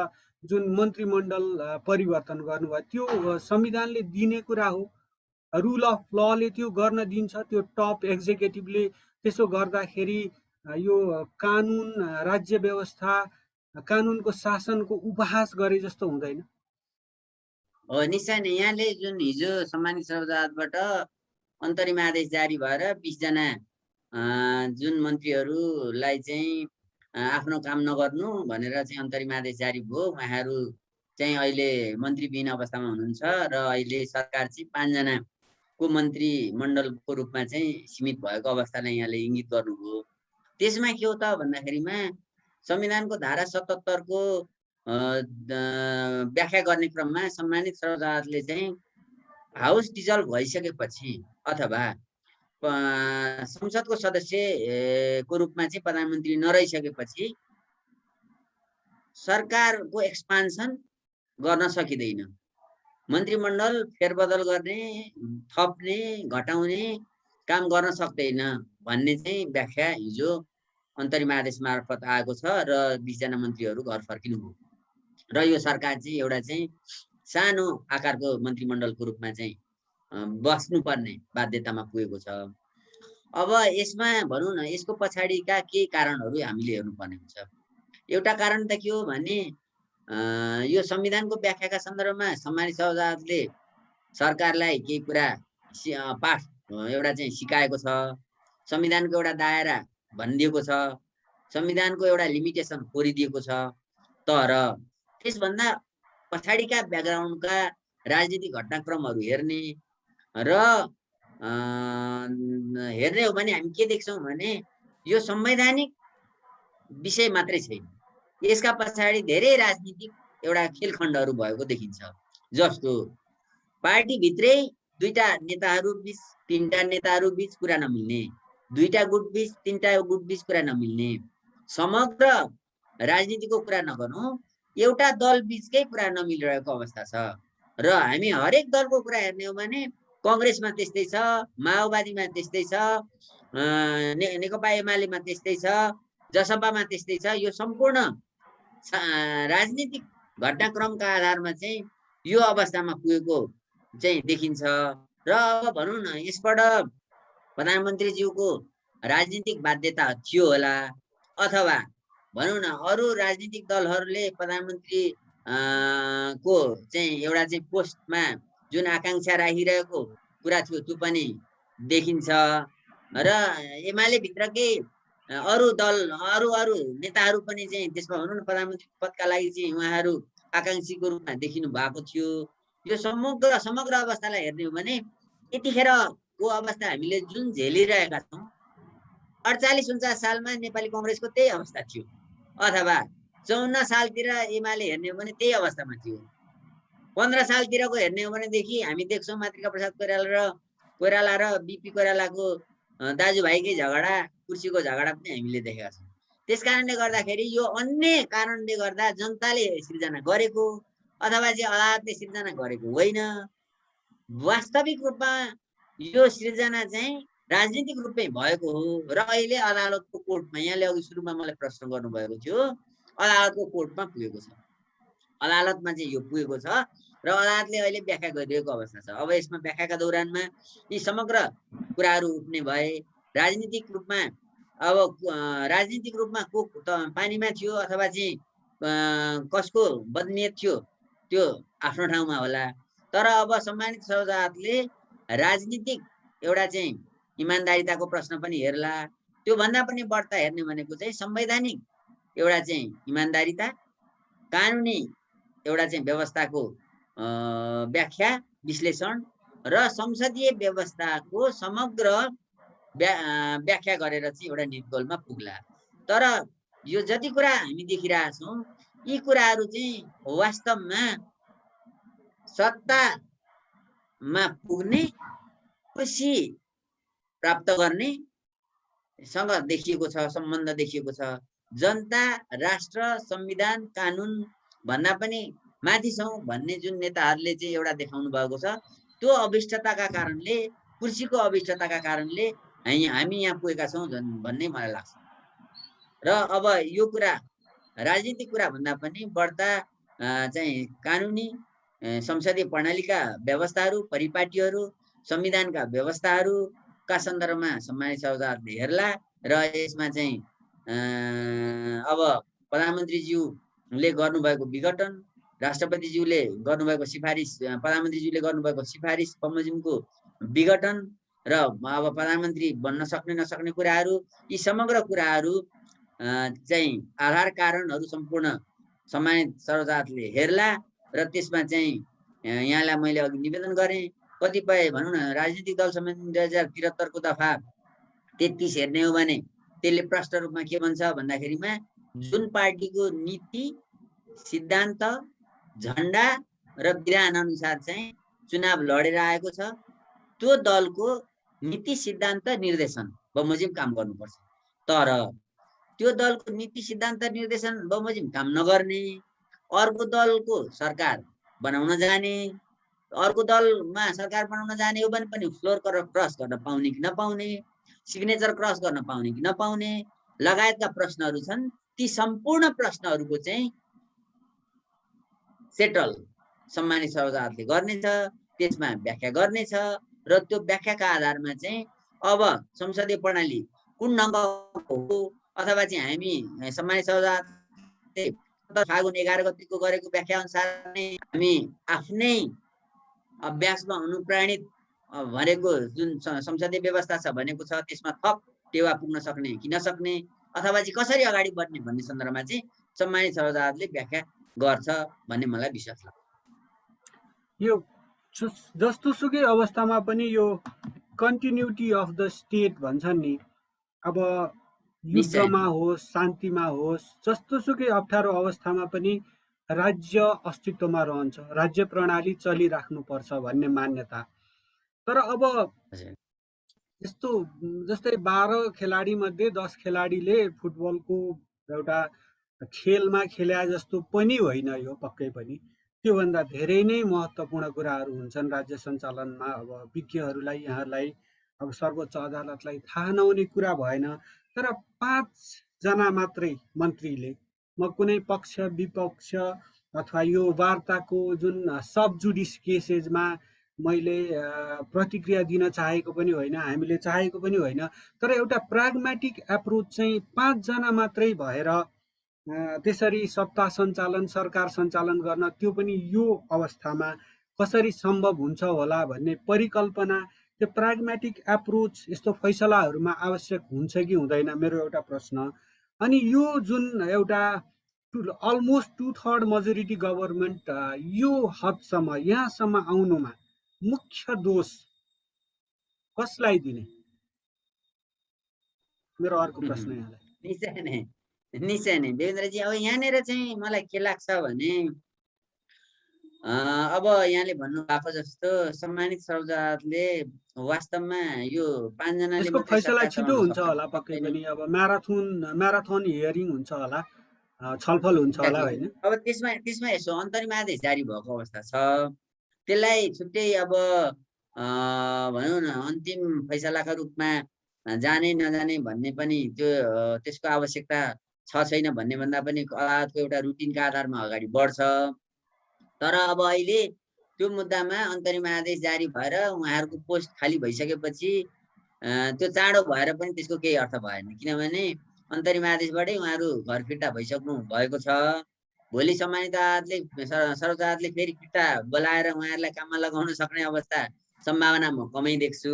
जुन मन्त्रीमण्डल परिवर्तन गर्नुभयो, त्यो संविधानले दिने कुरा हो, रुल अफ लले त्यो गर्न दिन्छ। त्यो टप एक्जिक्युटिभले त्यसो गर्दाखेरि यो कानुन, राज्य व्यवस्था, कानुनको शासनको उपहास गरे जस्तो हुँदैन? हो, निश्चय नै। यहाँले जुन हिजो सम्मानित सभासदबाट अन्तरिम आदेश जारी भएर 20 जना जुन मन्त्रीहरूलाई चाहिँ आफ्नो काम नगर्नु भनेर चाहिँ अन्तरिम आदेश जारी भयो। उहाँहरू चाहिँ अहिले मन्त्रीविहीन अवस्थामा हुनुहुन्छ र अहिले सरकार चाहिँ 5 जनाको मन्त्रीमण्डलको रूपमा चाहिँ सीमित भएको अवस्थालाई यहाँले इङ्गित गर्नुभयो। त्यसमा के हो त भन्दाखेरिमा संविधानको धारा 77 को व्याख्या गर्ने क्रममा सम्मानित सर्वोच्च अदालतले चाहिँ हाउस डिजल्भ भइसकेपछि अथवा संसदको सदस्यको रूपमा चाहिँ प्रधानमन्त्री नरहिसकेपछि सरकारको एक्सपान्सन गर्न सकिँदैन। मन्त्रीमण्डल फेरबदल गर्ने, थप्ने, घटाउने काम गर्न सक्दैन भन्ने चाहिँ व्याख्या हिजो अन्तरिम आदेश मार्फत आएको छ र 20 जना मन्त्रीहरू घर फर्किनुभयो र यो सरकार चाहिँ एउटा चाहिँ सानो आकारको मन्त्रीमण्डलको रूपमा चाहिँ बस्नुपर्ने बाध्यतामा पुगेको छ। अब यसमा भनौँ न, यसको पछाडिका केही कारणहरू हामीले हेर्नुपर्ने हुन्छ। एउटा कारण त के हो भने यो संविधानको व्याख्याका सन्दर्भमा सम्मानित सर्वोच्च अदालतले सरकारलाई केही कुरा पाठ एउटा चाहिँ सिकाएको छ। संविधानको एउटा दायरा भनिदिएको छ, संविधानको एउटा लिमिटेसन कोरिदिएको छ। तर त्यसभन्दा पछाडिका ब्याकग्राउन्डका राजनीतिक घटनाक्रमहरू हेर्ने र हेर्ने हो भने हामी के देख्छौँ भने यो संवैधानिक विषय मात्रै छैन, यसका पछाडि धेरै राजनीतिक एउटा खेलखण्डहरू भएको देखिन्छ। जस्तो पार्टीभित्रै दुईटा नेताहरू बीच, तीनटा नेताहरू बीच कुरा नमिल्ने, दुईटा गुट बीच, तीनटा गुट बीच कुरा नमिल्ने, समग्र राजनीतिको कुरा नगर्नु, एउटा दल बीचकै कुरा नमिलिरहेको अवस्था छ। र हामी हरेक दलको कुरा हेर्ने हो भने कांग्रेसमा त्यस्तै छ, माओवादीमा त्यस्तै छ, नेकपा एमालेमा त्यस्तै छ, जसपामा त्यस्तै छ। यो सम्पूर्ण राजनीतिक घटनाक्रमका आधारमा चाहिँ यो अवस्थामा पुगेको चाहिँ देखिन्छ। र अब भनौँ न, यसबाट प्रधानमन्त्रीज्यूको राजनीतिक बाध्यता थियो होला, अथवा भनौँ न अरू राजनीतिक दलहरूले प्रधानमन्त्री को चाहिँ एउटा चाहिँ पोस्टमा जुन आकांक्षा राखिरहेको कुरा थियो त्यो पनि देखिन्छ। र एमाले भित्रकै अरू दल, अरू नेताहरू पनि चाहिँ त्यसमा भनौँ न प्रधानमन्त्री पदका लागि चाहिँ उहाँहरू आकांक्षीको रूपमा देखिनु भएको थियो। यो समग्र अवस्थालाई हेर्ने हो भने यतिखेरको अवस्था हामीले जुन झेलिरहेका छौँ, 48-49 सालमा नेपाली कांग्रेसको त्यही अवस्था थियो, अथवा 54 सालतिर एमाले हेर्ने हो भने त्यही अवस्थामा थियो। 15 सालतिरको हेर्ने हो भनेदेखि हामी देख्छौँ मातृका प्रसाद कोइराला र बीपी कोइरालाको दाजुभाइकै झगडा, कुर्सीको झगडा पनि हामीले देखेका छौँ। त्यस कारणले गर्दाखेरि यो अन्य कारणले गर्दा जनताले सिर्जना गरेको अथवा चाहिँ अदालतले सिर्जना गरेको होइन। वास्तविक रूपमा यो सिर्जना चाहिँ राजनीतिक रूपमै भएको हो। र अहिले अदालतको कोर्टमा, यहाँले अघि सुरुमा मलाई प्रश्न गर्नुभएको थियो, अदालतको कोर्टमा पुगेको छ, अदालतमा चाहिँ यो पुगेको छ र अदालतले अहिले व्याख्या गरिरहेको अवस्था छ। अब यसमा व्याख्याका दौरानमा यी समग्र कुराहरू उठ्ने भए, राजनीतिक रूपमा को पानीमा थियो अथवा चाहिँ कसको बदनियत थियो त्यो आफ्नो ठाउँमा होला। तर अब सम्मानित सर्वोच्च अदालतले राजनीतिक एउटा चाहिँ इमान्दारिताको प्रश्न पनि हेर्ला। त्यो भन्दा पनि बढ्ता हेर्ने भनेको चाहिँ संवैधानिक एउटा चाहिँ इमान्दारिता, कानुनी एउटा चाहिँ व्यवस्थाको व्याख्या, विश्लेषण र संसदीय व्यवस्थाको समग्र व्याख्या गरेर चाहिँ एउटा निर्गोलमा पुग्ला। तर यो जति कुरा हामी देखिरहेका छौँ, यी कुराहरू चाहिँ वास्तवमा सत्तामा पुग्ने, खुसी प्राप्त गर्ने सँग देखिएको छ, सम्बन्ध देखिएको छ। जनता, राष्ट्र, संविधान, कानुन भन्दा पनि माथि छौँ भन्ने जुन नेताहरूले चाहिँ एउटा देखाउनु भएको छ, त्यो अभिष्टताका कारणले, कुर्सीको अभिष्टताका कारणले हामी यहाँ पुगेका छौँ भन्ने मलाई लाग्छ। र अब यो कुरा राजनीतिक कुरा भन्दा पनि बढ्ता चाहिँ कानुनी संसदीय प्रणालीका व्यवस्थाहरू, परिपाटीहरू, संविधानका व्यवस्थाहरूका सन्दर्भमा सम्मानित सर्वोच्च अदालतले हेर्ला। र यसमा चाहिँ अब प्रधानमन्त्रीज्यूले गर्नुभएको विघटन, राष्ट्रपतिज्यूले गर्नुभएको सिफारिस, प्रधानमन्त्रीज्यूले गर्नुभएको सिफारिस बमोजिमको विघटन र अब प्रधानमन्त्री बन्न सक्ने नसक्ने कुराहरू, यी समग्र कुराहरू चाहिँ आधार कारणहरू सम्पूर्ण सम्मानित सर्वजातले हेर्ला र त्यसमा चाहिँ यहाँलाई मैले अघि निवेदन गरेँ। कतिपय भनौँ न राजनीतिक दल सम्बन्धी 2073 को दफा 33 हेर्ने हो भने त्यसले प्रष्ट रूपमा के भन्छ भन्दाखेरिमा जुन पार्टीको नीति, सिद्धान्त, झन्डा र विधान अनुसार चाहिँ चुनाव लडेर आएको छ, त्यो दलको नीति, सिद्धान्त, निर्देशन बमोजिम काम गर्नुपर्छ। तर त्यो दलको नीति, सिद्धान्त, निर्देशन बमोजिम काम नगर्ने, अर्को दलको सरकार बनाउन जाने, अर्को दलमा सरकार बनाउन जाने हो भने पनि फ्लोर क्रस गर्न पाउने कि नपाउने, सिग्नेचर क्रस गर्न पाउने कि नपाउने लगायतका प्रश्नहरू छन्। ती सम्पूर्ण प्रश्नहरूको चाहिँ सेटल सम्मानित सर्वजातले गर्नेछ, त्यसमा व्याख्या गर्नेछ र त्यो व्याख्याका आधारमा चाहिँ अब संसदीय प्रणाली कुन ढङ्गको हो अथवा चाहिँ हामी सम्मानित सर्वजातले फागुन 11 गतिको गरेको व्याख्या अनुसार नै हामी आफ्नै अभ्यासमा अनुप्राणित भनेको जुन संसदीय व्यवस्था छ भनेको छ त्यसमा थप टेवा पुग्न सक्ने कि नसक्ने अथवा चाहिँ कसरी अगाडि बढ्ने भन्ने सन्दर्भमा चाहिँ सम्मानित सर्वजातले व्याख्या गर्छ भन्ने मलाई विश्वास लाग्छ। यो जस्तो सुकै अवस्थामा पनि यो कन्टिन्युटी अफ द स्टेट भन्छन् नि, अब युद्धमा होस्, शान्तिमा होस्, जस्तो सुकै अप्ठ्यारो अवस्थामा पनि राज्य अस्तित्वमा रहन्छ, राज्य प्रणाली चलिराख्नुपर्छ भन्ने मान्यता। तर अब यस्तो जस्तै 12 खेलाडी मध्ये 10 खेलाडीले फुटबलको एउटा खेलमा खेले जस्तो पनि होइन यो पक्कै पनि। त्योभन्दा धेरै नै महत्त्वपूर्ण कुराहरू हुन्छन् राज्य सञ्चालनमा। अब विज्ञहरूलाई, यहाँलाई, अब सर्वोच्च अदालतलाई थाहा नहुने कुरा भएन। तर 5 जना मात्रै मन्त्रीले, म कुनै पक्ष विपक्ष अथवा यो वार्ताको जुन सब जुडिस केसेसमा मैले प्रतिक्रिया दिन चाहेको पनि होइन, हामीले चाहेको पनि होइन, तर एउटा प्राग्मेटिक एप्रोच चाहिँ 5 जना मात्रै भएर त्यसरी सत्ता सञ्चालन, सरकार सञ्चालन गर्न, त्यो पनि यो अवस्थामा कसरी सम्भव हुन्छ होला भन्ने परिकल्पना, त्यो प्राग्मेटिक एप्रोच यस्तो फैसलाहरूमा आवश्यक हुन्छ कि हुँदैन, मेरो एउटा प्रश्न। अनि यो जुन एउटा अलमोस्ट 2/3 मेजोरिटी गभर्मेन्ट यो हदसम्म, यहाँसम्म आउनुमा मुख्य दोष कसलाई दिने, मेरो अर्को प्रश्न यहाँलाई। निश्चय नै देवेन्द्रजी, अब यहाँनिर चाहिँ मलाई के लाग्छ भने अब यहाँले भन्नुभएको जस्तो सम्मानित सर्वजातले वास्तवमा यो 5 जनाले यसको फैसला छिटो हुन्छ होला पक्कै पनि। अब म्याराथन हियरिङ हुन्छ होला, छलफल हुन्छ होला हैन? अब त्यसमा यसो अन्तरिम आदेश जारी भएको अवस्था छ, त्यसलाई छुट्टै अब भनौँ न अन्तिम फैसलाका रूपमा जाने नजाने भन्ने पनि त्यसको आवश्यकता छ छैन भन्ने भन्दा पनि अदालतको एउटा रुटिनका आधारमा अगाडि बढ्छ। तर अब अहिले त्यो मुद्दामा अन्तरिम आदेश जारी भएर उहाँहरूको पोस्ट खाली भइसकेपछि त्यो चाँडो भएर पनि त्यसको केही अर्थ भएन, किनभने अन्तरिम आदेशबाटै उहाँहरू घर फिर्ता भइसक्नु भएको छ। भोलि सम्मानित अदालतले, सर्वोच्च फेरि फिर्ता बोलाएर उहाँहरूलाई काममा लगाउन सक्ने अवस्था सम्भावना म कमै देख्छु।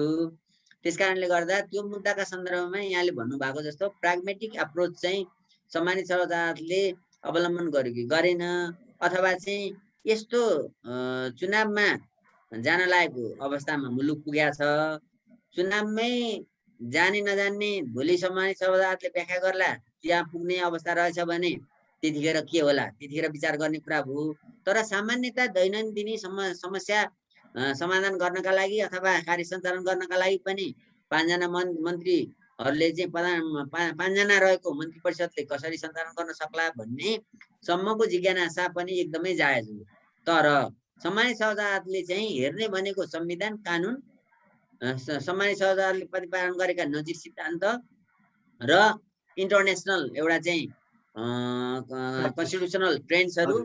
त्यसकारणले गर्दा त्यो मुद्दाका सन्दर्भमा यहाँले भन्नुभएको जस्तो प्राग्मेटिक एप्रोच चाहिँ सम्मानित सर्वोच्च अदालतले अवलम्बन गर्यो कि गरेन, अथवा चाहिँ यस्तो चुनावमा जान लागेको अवस्थामा मुलुक पुगेको छ, चुनावमै जाने नजान्ने भोलि सम्मानित सर्वोच्च अदालतले व्याख्या गर्ला त्यहाँ पुग्ने अवस्था रहेछ भने त्यतिखेर के होला, त्यतिखेर विचार गर्ने कुरा भयो। तर सामान्यतया दैनन्दिनी समस्या समाधान गर्नका लागि अथवा कार्य सञ्चालन गर्नका लागि पनि 5 जना मन्त्रीहरूले चाहिँ 5 जना रहेको मन्त्री परिषदले कसरी सञ्चालन गर्न सक्ला भन्ने सम्मको जिज्ञासा पनि एकदमै जायज हो। तर सम्मानित सर्वोच्च अदालतले चाहिँ हेर्ने भनेको संविधान, कानुन, सम्मानित सर्वोच्च अदालतले प्रतिपादन गरेका नजिर सिद्धान्त र इन्टरनेसनल एउटा चाहिँ कन्स्टिट्युसनल ट्रेन्ड्सहरू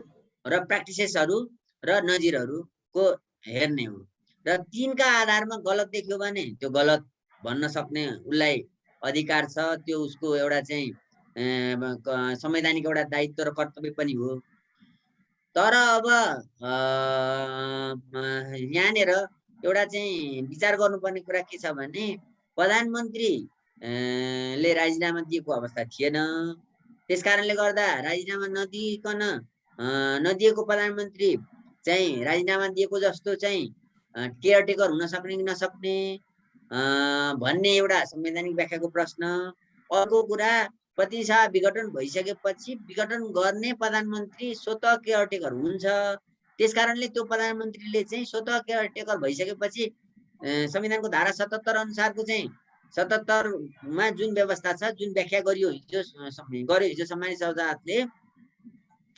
र प्र्याक्टिसेसहरू र नजिरहरूको हेर्ने हो। र तिनका आधारमा गलत देख्यो भने त्यो गलत भन्न सक्ने उसलाई अधिकार छ, त्यो उसको एउटा चाहिँ संवैधानिक एउटा दायित्व र कर्तव्य पनि हो। तर अब यहाँनिर एउटा चाहिँ विचार गर्नुपर्ने कुरा के छ भने प्रधानमन्त्री ले राजीनामा दिएको अवस्था थिएन। त्यस कारणले गर्दा राजीनामा नदिएको प्रधानमन्त्री चाहिँ राजीनामा दिएको जस्तो चाहिँ केयरटेकर हुन सक्ने कि नसक्ने भन्ने एउटा संवैधानिक व्याख्याको प्रश्न। अर्को कुरा प्रतिनिधि विघटन भइसकेपछि विघटन गर्ने प्रधानमन्त्री स्वतः केयरटेकर हुन्छ। त्यसकारणले त्यो प्रधानमन्त्रीले चाहिँ स्वतः केयरटेकर भइसकेपछि संविधानको धारा 77 अनुसारको चाहिँ 77 मा जुन व्यवस्था छ, जुन व्याख्या गरियो हिजो सम्मानित सभाले,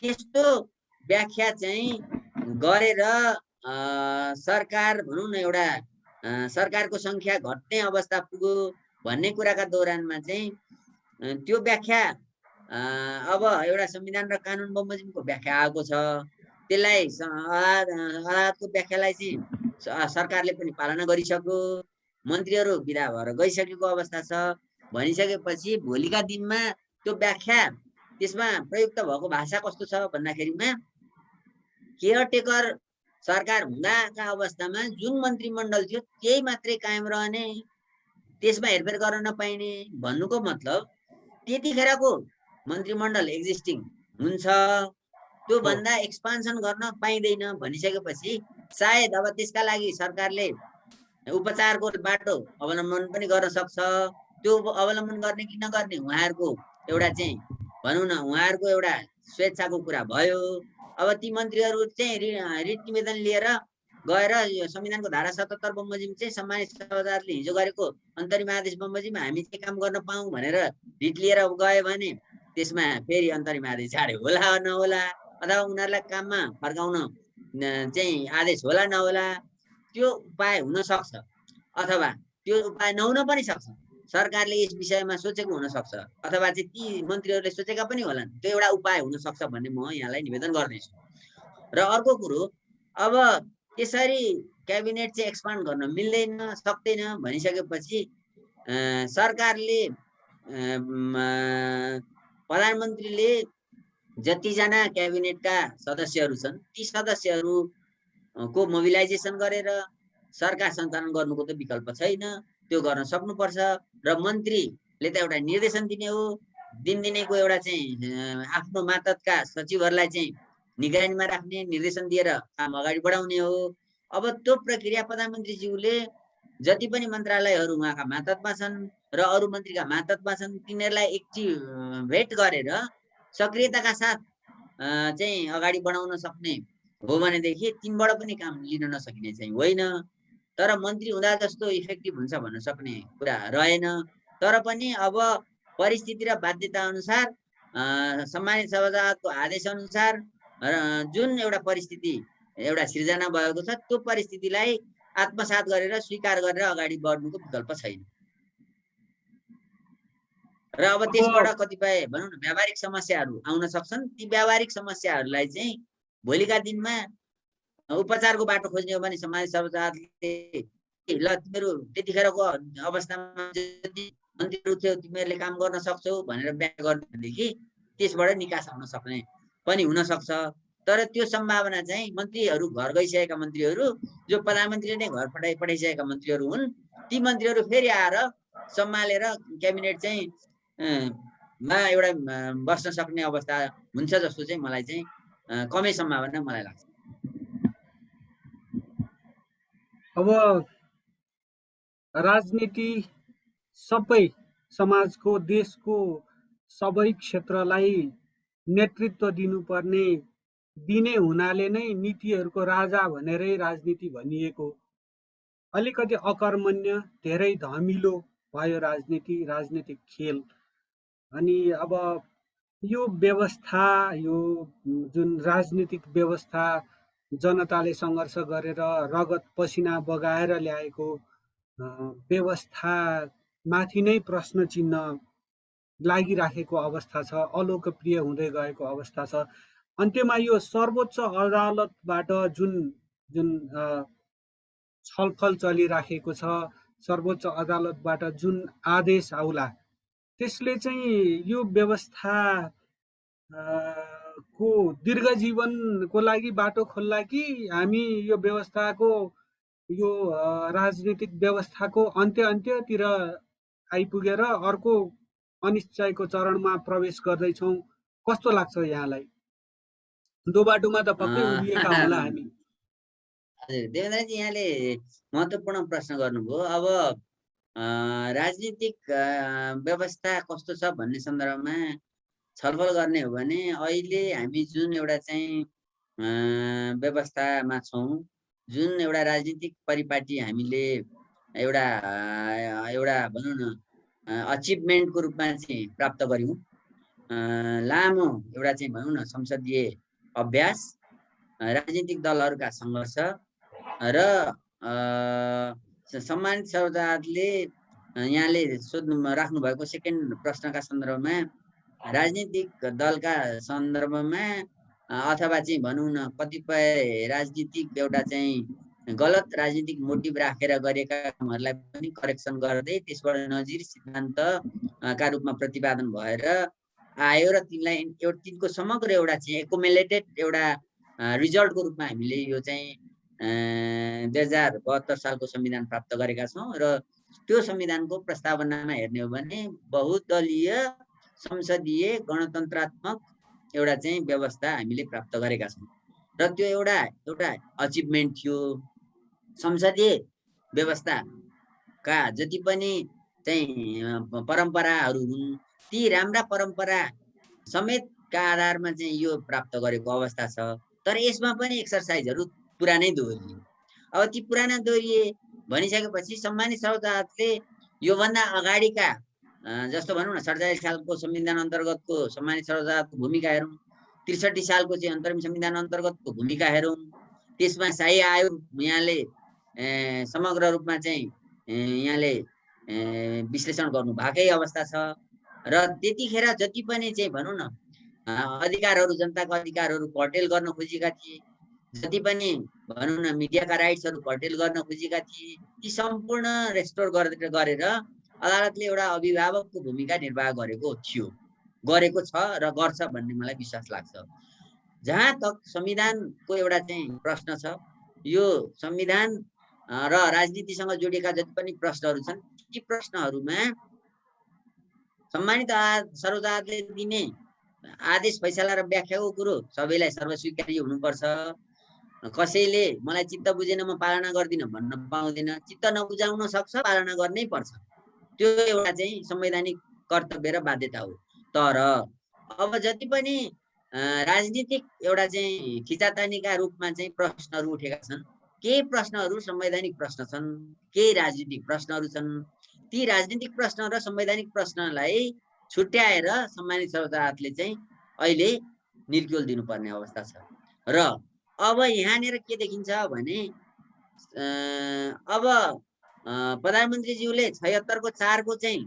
त्यस्तो व्याख्या चाहिँ गरेर सरकार भनौँ न एउटा सरकारको संख्या घट्ने अवस्था पुग्यो भन्ने कुराका दौरानमा चाहिँ त्यो व्याख्या अब एउटा संविधान र कानुन बमोजिमको व्याख्या आएको छ। त्यसलाई अदालतको व्याख्यालाई चाहिँ सरकारले पनि पालना गरिसक्यो, मन्त्रीहरू विदा भएर गइसकेको अवस्था छ भनिसकेपछि भोलिका दिनमा त्यो व्याख्या त्यसमा प्रयुक्त भएको भाषा कस्तो छ भन्दाखेरिमा केयरटेकर सरकार हुँदाका अवस्थामा जुन मन्त्रीमण्डल थियो त्यही मात्रै कायम रहने, त्यसमा हेरफेर गर्न नपाइने भन्नुको मतलब त्यतिखेरको मन्त्रीमण्डल एक्जिस्टिङ हुन्छ, त्यो भन्दा एक्सपान्सन गर्न पाइँदैन भनिसकेपछि सायद अब त्यसका लागि सरकारले उपचारको बाटो अवलम्बन पनि गर्न सक्छ। त्यो अवलम्बन गर्ने कि नगर्ने उहाँहरूको एउटा चाहिँ भनौँ न उहाँहरूको एउटा स्वेच्छाको कुरा भयो। अब ती मन्त्रीहरू चाहिँ रिट निवेदन लिएर गएर यो संविधानको धारा 77 बमोजिम चाहिँ सम्मानित सभाले हिजो गरेको अन्तरिम आदेश बमोजिम हामी चाहिँ काम गर्न पाऊँ भनेर रिट लिएर गयो भने त्यसमा फेरि अन्तरिम आदेश जारी होला नहोला, अथवा उनीहरूलाई काममा फर्काउन चाहिँ आदेश होला नहोला, त्यो उपाय हुन सक्छ अथवा त्यो उपाय नहुन पनि सक्छ। सरकारले यस विषयमा सोचेको हुन सक्छ अथवा चाहिँ ती मन्त्रीहरूले सोचेका पनि होलान्, त्यो एउटा उपाय हुन सक्छ भन्ने म यहाँलाई निवेदन गर्दैछु। र अर्को कुरो, अब त्यसरी क्याबिनेट चाहिँ एक्सपान्ड गर्न मिल्दैन सक्दैन भनिसकेपछि सरकारले प्रधानमन्त्रीले जतिजना क्याबिनेटका सदस्यहरू छन् ती सदस्यहरूको मोबिलाइजेसन गरेर सरकार सञ्चालन गर्नुको त विकल्प छैन, त्यो गर्न सक्नुपर्छ। र मन्त्रीले त एउटा निर्देशन दिने हो, दिनदिनैको एउटा चाहिँ आफ्नो मातहतका सचिवहरूलाई चाहिँ निगरानीमा राख्ने निर्देशन दिएर काम अगाडि बढाउने हो। अब त्यो प्रक्रिया प्रधानमन्त्रीज्यूले जति पनि मन्त्रालयहरू उहाँका मातहतमा छन् र अरू मन्त्रीका मातहतमा छन् तिनीहरूलाई एक्टिभेट गरेर सक्रियताका साथ चाहिँ अगाडि बढाउन सक्ने हो भनेदेखि तिनबाट पनि काम लिन नसकिने चाहिँ होइन। तर मन्त्री हुँदा जस्तो इफेक्टिभ हुन्छ भन्न सक्ने कुरा रहेन। तर पनि अब परिस्थिति र बाध्यता अनुसार सम्मानित सभाको आदेश अनुसार जुन एउटा परिस्थिति एउटा सिर्जना भएको छ त्यो परिस्थितिलाई आत्मसात गरेर स्वीकार गरेर अगाडि बढ्नुको विकल्प छैन। र अब त्यसबाट कतिपय भनौँ न व्यावहारिक समस्याहरू आउन सक्छन्। ती व्यावहारिक समस्याहरूलाई चाहिँ भोलिका दिनमा उपचारको बाटो खोज्ने हो भने सम्मानित सभाले ल तिमीहरू त्यतिखेरको अवस्थामा जति मन्त्रीहरू थियो तिमीहरूले काम गर्न सक्छौ भनेर व्याख्या गर्नेदेखि त्यसबाट निकास आउन सक्ने पनि हुन सक्छ। तर त्यो सम्भावना चाहिँ मन्त्रीहरू घर गइसकेका मन्त्रीहरू जो प्रधानमन्त्रीले नै घर पठाइसकेका मन्त्रीहरू हुन्, ती मन्त्रीहरू फेरि आएर सम्हालेर क्याबिनेट चाहिँ मा एउटा बस्न सक्ने अवस्था हुन्छ जस्तो चाहिँ मलाई चाहिँ कमै सम्भावना मलाई लाग्छ। अब राजनीति सबै समाजको देशको सबै क्षेत्रलाई नेतृत्व दिने हुनाले नै नीतिहरूको राजा भनेरै राजनीति भनिएको। अलिकति अकर्मण्य धेरै धमिलो भयो राजनीतिक खेल। अनि अब यो व्यवस्था, यो जुन राजनीतिक व्यवस्था जनताले सङ्घर्ष गरेर रगत पसिना बगाएर ल्याएको व्यवस्था माथि नै प्रश्न चिन्ह लागिराखेको अवस्था छ, अलोकप्रिय हुँदै गएको अवस्था छ। अन्त्यमा यो सर्वोच्च अदालतबाट जुन छलफल चलिराखेको छ, सर्वोच्च अदालतबाट जुन आदेश आउला त्यसले चाहिँ यो व्यवस्था को दीर्घ जीवनको लागि बाटो खोल्ला कि हामी यो व्यवस्थाको यो राजनीतिक व्यवस्थाको अन्त्यतिर आइपुगेर अर्को अनिश्चयको चरणमा प्रवेश गर्दैछौँ, कस्तो लाग्छ यहाँलाई? दोबाटोमा त पक्कै उभिएका होला हामी। हजुर, देवेन्द्रजी यहाँले महत्त्वपूर्ण प्रश्न गर्नुभयो। अब राजनीतिक व्यवस्था कस्तो छ भन्ने सन्दर्भमा छलफल गर्ने हो भने अहिले हामी जुन एउटा चाहिँ व्यवस्थामा छौँ, जुन एउटा राजनीतिक परिपाटी हामीले एउटा एउटा भनौँ न अचिभमेन्टको रूपमा चाहिँ प्राप्त गर्यौँ। लामो एउटा चाहिँ भनौँ न संसदीय अभ्यास, राजनीतिक दलहरूका सङ्घर्ष र सम्मानित सर्वोच्चले यहाँले राख्नु भएको सेकेन्ड प्रश्नका सन्दर्भमा राजनीतिक दलका सन्दर्भमा अथवा चाहिँ भनौँ न कतिपय राजनीतिक एउटा चाहिँ गलत राजनीतिक मोटिभ राखेर गरेका कामहरूलाई पनि करेक्सन गर्दै त्यसबाट नजिर सिद्धान्तका रूपमा प्रतिपादन भएर आयो र तिनलाई तिनको समग्र एउटा चाहिँ एकुमुलेटेड एउटा रिजल्टको रूपमा हामीले यो चाहिँ 2072 सालको संविधान प्राप्त गरेका छौँ र त्यो संविधानको प्रस्तावनामा हेर्ने हो भने बहुदलीय संसदीय गणतन्त्रात्मक एउटा चाहिँ व्यवस्था हामीले प्राप्त गरेका छौँ र त्यो एउटा अचिभमेन्ट थियो। संसदीय व्यवस्थाका जति पनि चाहिँ परम्पराहरू हुन्, ती राम्रा परम्परा समेतका आधारमा चाहिँ यो प्राप्त गरेको अवस्था छ। तर यसमा पनि एक्सर्साइजहरू पुरानै दोहोरिए। अब ती पुराना दोहोरिए भनिसकेपछि सम्मानित सर्वोच्चले योभन्दा अगाडिका जस्तो भनौँ न 47 सालको संविधान अन्तर्गतको सम्मानित सर्वोच्चको भूमिका हेरौँ, 63 सालको चाहिँ अन्तरिम संविधान अन्तर्गतको भूमिका हेरौँ, त्यसमा शाही आयोग यहाँले समग्र रूपमा चाहिँ यहाँले विश्लेषण गर्नु भएकै अवस्था छ र त्यतिखेर जति पनि चाहिँ भनौँ न अधिकारहरू, जनताको अधिकारहरू कर्टेल गर्न खोजेका थिए, जति पनि भनौँ न मिडियाका राइट्सहरू कर्टेल गर्न खोजेका थिए, ती सम्पूर्ण रेस्टोर गरेर अदालतले एउटा अभिभावकको भूमिका निर्वाह गरेको छ र गर्छ भन्ने मलाई विश्वास लाग्छ। जहाँ तक संविधानको एउटा चाहिँ प्रश्न छ, यो संविधान र राजनीतिसँग जोडिएका जति पनि प्रश्नहरू छन्, ती प्रश्नहरूमा सम्मानित सर्वोच्चले दिने आदेश, फैसला र व्याख्याको कुरो सबैलाई सर्वस्वीकार्य हुनुपर्छ। कसैले मलाई चित्त बुझेन म पालना गर्दिनँ भन्न पाउँदैन, चित्त नबुझाउन सक्छ, पालना गर्नै पर्छ। त्यो एउटा चाहिँ संवैधानिक कर्तव्य र बाध्यता हो। तर अब जति पनि राजनीतिक एउटा चाहिँ खिचातानीका रूपमा चाहिँ प्रश्नहरू उठेका छन्, केही प्रश्नहरू संवैधानिक प्रश्न छन्, केही राजनीतिक प्रश्नहरू छन्। ती राजनीतिक प्रश्न र संवैधानिक प्रश्नलाई छुट्याएर सम्मानित सर्वोच्चले चाहिँ अहिले निर्क्युल दिनुपर्ने अवस्था छ। र अब यहाँनिर के देखिन्छ भने अब प्रधानमन्त्रीज्यूले 76 को 4 को चाहिँ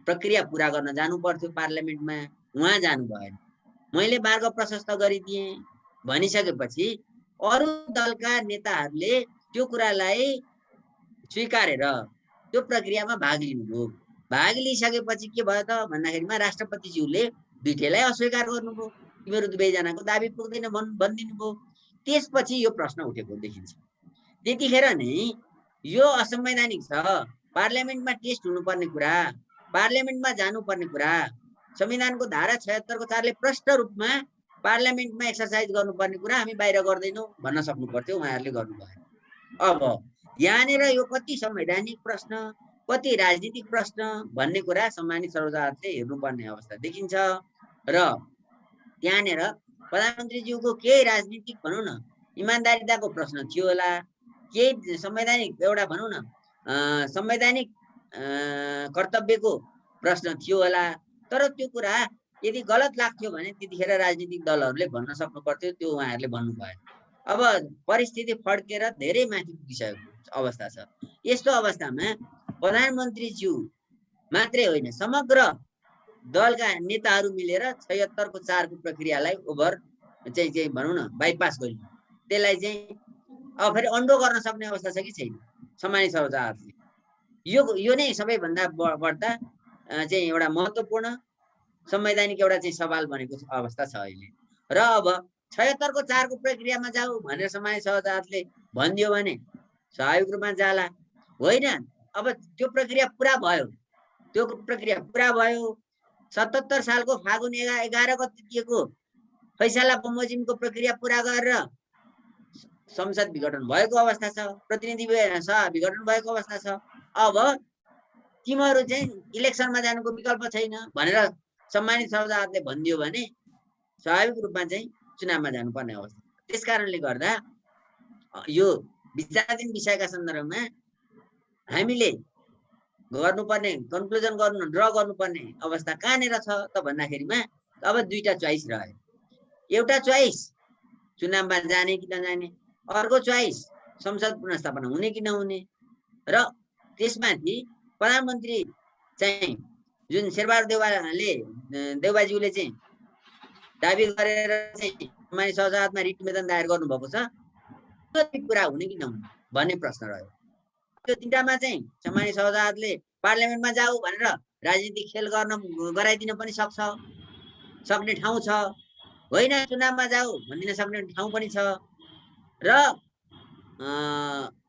प्रक्रिया पुरा गर्न जानु पर्थ्यो पार्लियामेन्टमा, उहाँ जानु भएन। मैले मार्ग प्रशस्त गरिदिएँ भनिसकेपछि अरू दलका नेताहरूले त्यो कुरालाई स्वीकारेर त्यो प्रक्रियामा भाग लिनुभयो। भाग लिइसकेपछि के भयो त भन्दाखेरिमा राष्ट्रपतिज्यूले दुईटैलाई अस्वीकार गर्नुभयो, तिमीहरू दुवैजनाको दाबी पुग्दैन भनिदिनु भयो। त्यसपछि यो प्रश्न उठेको देखिन्छ। त्यतिखेर नै यो असंवैधानिक छ, पार्लियामेन्टमा टेस्ट हुनुपर्ने कुरा, पार्लियामेन्टमा जानुपर्ने कुरा, संविधानको धारा 76 को 4 ले प्रष्ट रूपमा पार्लियामेन्टमा एक्सर्साइज गर्नुपर्ने कुरा हामी बाहिर गर्दैनौँ भन्न सक्नु पर्थ्यो, उहाँहरूले गर्नु भएन। अब यहाँनिर यो कति संवैधानिक प्रश्न, कति राजनीतिक प्रश्न भन्ने कुरा सम्मानित सर्वोच्चले हेर्नुपर्ने अवस्था देखिन्छ। र त्यहाँनिर प्रधानमन्त्रीज्यूको केही राजनीतिक भनौँ न इमान्दारिताको प्रश्न थियो होला, केही संवैधानिक एउटा भनौँ न संवैधानिक कर्तव्यको प्रश्न थियो होला। तर त्यो कुरा यदि गलत लाग्थ्यो भने त्यतिखेर राजनीतिक दलहरूले भन्न सक्नु पर्थ्यो, त्यो उहाँहरूले भन्नु भएन। अब परिस्थिति फड्केर धेरै माथि पुगिसकेको अवस्था छ। यस्तो अवस्थामा प्रधानमन्त्रीज्यू मात्रै होइन, समग्र दलका नेताहरू मिलेर 76 को 4 को प्रक्रियालाई ओभर चाहिँ भनौँ न बाइपास गरियो। त्यसलाई चाहिँ अब फेरि अन्डो गर्न सक्ने अवस्था छ कि छैन सम्मानित सर्वोच्चले? यो नै सबैभन्दा बढ्दा चाहिँ एउटा महत्त्वपूर्ण संवैधानिक एउटा चाहिँ सवाल बनेको अवस्था छ अहिले। र अब 76 को 4 को प्रक्रियामा जाऊ भनेर सम्मानित सर्वोच्चले भनिदियो भने स्वाभाविक रूपमा जाला होइन। अब त्यो प्रक्रिया पुरा भयो, 77 सालको फागुन 11 गते दिएको फैसला बमोजिमको प्रक्रिया पुरा गरेर संसद विघटन भएको अवस्था छ, प्रतिनिधि सभा विघटन भएको अवस्था छ। अब तिमीहरू चाहिँ इलेक्सनमा जानुको विकल्प छैन भनेर सम्मानित सभासदले भनिदियो भने स्वाभाविक रूपमा चाहिँ चुनावमा जानुपर्ने अवस्था। त्यस कारणले गर्दा यो विचाराधीन विषयका सन्दर्भमा हामीले गर्नुपर्ने कन्क्लुजन गर्नु ड्र गर्नुपर्ने अवस्था कहाँनिर छ त भन्दाखेरिमा अब दुईटा चोइस रह्यो। एउटा चोइस चुनावमा जाने कि नजाने, अर्को चोइस संसद पुनर्स्थापना हुने कि नहुने। र त्यसमाथि प्रधानमन्त्री चाहिँ जुन शेरबहादुर देउवाज्यूले चाहिँ दाबी गरेर चाहिँ सम्मानित सभासदमा रिट निवेदन दायर गर्नुभएको छ, त्यो पुरा हुने कि नहुने भन्ने प्रश्न रह्यो। त्यो तिनटामा चाहिँ सम्मानित सभासदले पार्लियामेन्टमा जाऊ भनेर राजनीतिक खेल गराइदिन पनि सक्ने ठाउँ छ, होइन चुनावमा जाऊ भनिदिन सक्ने ठाउँ पनि छ। र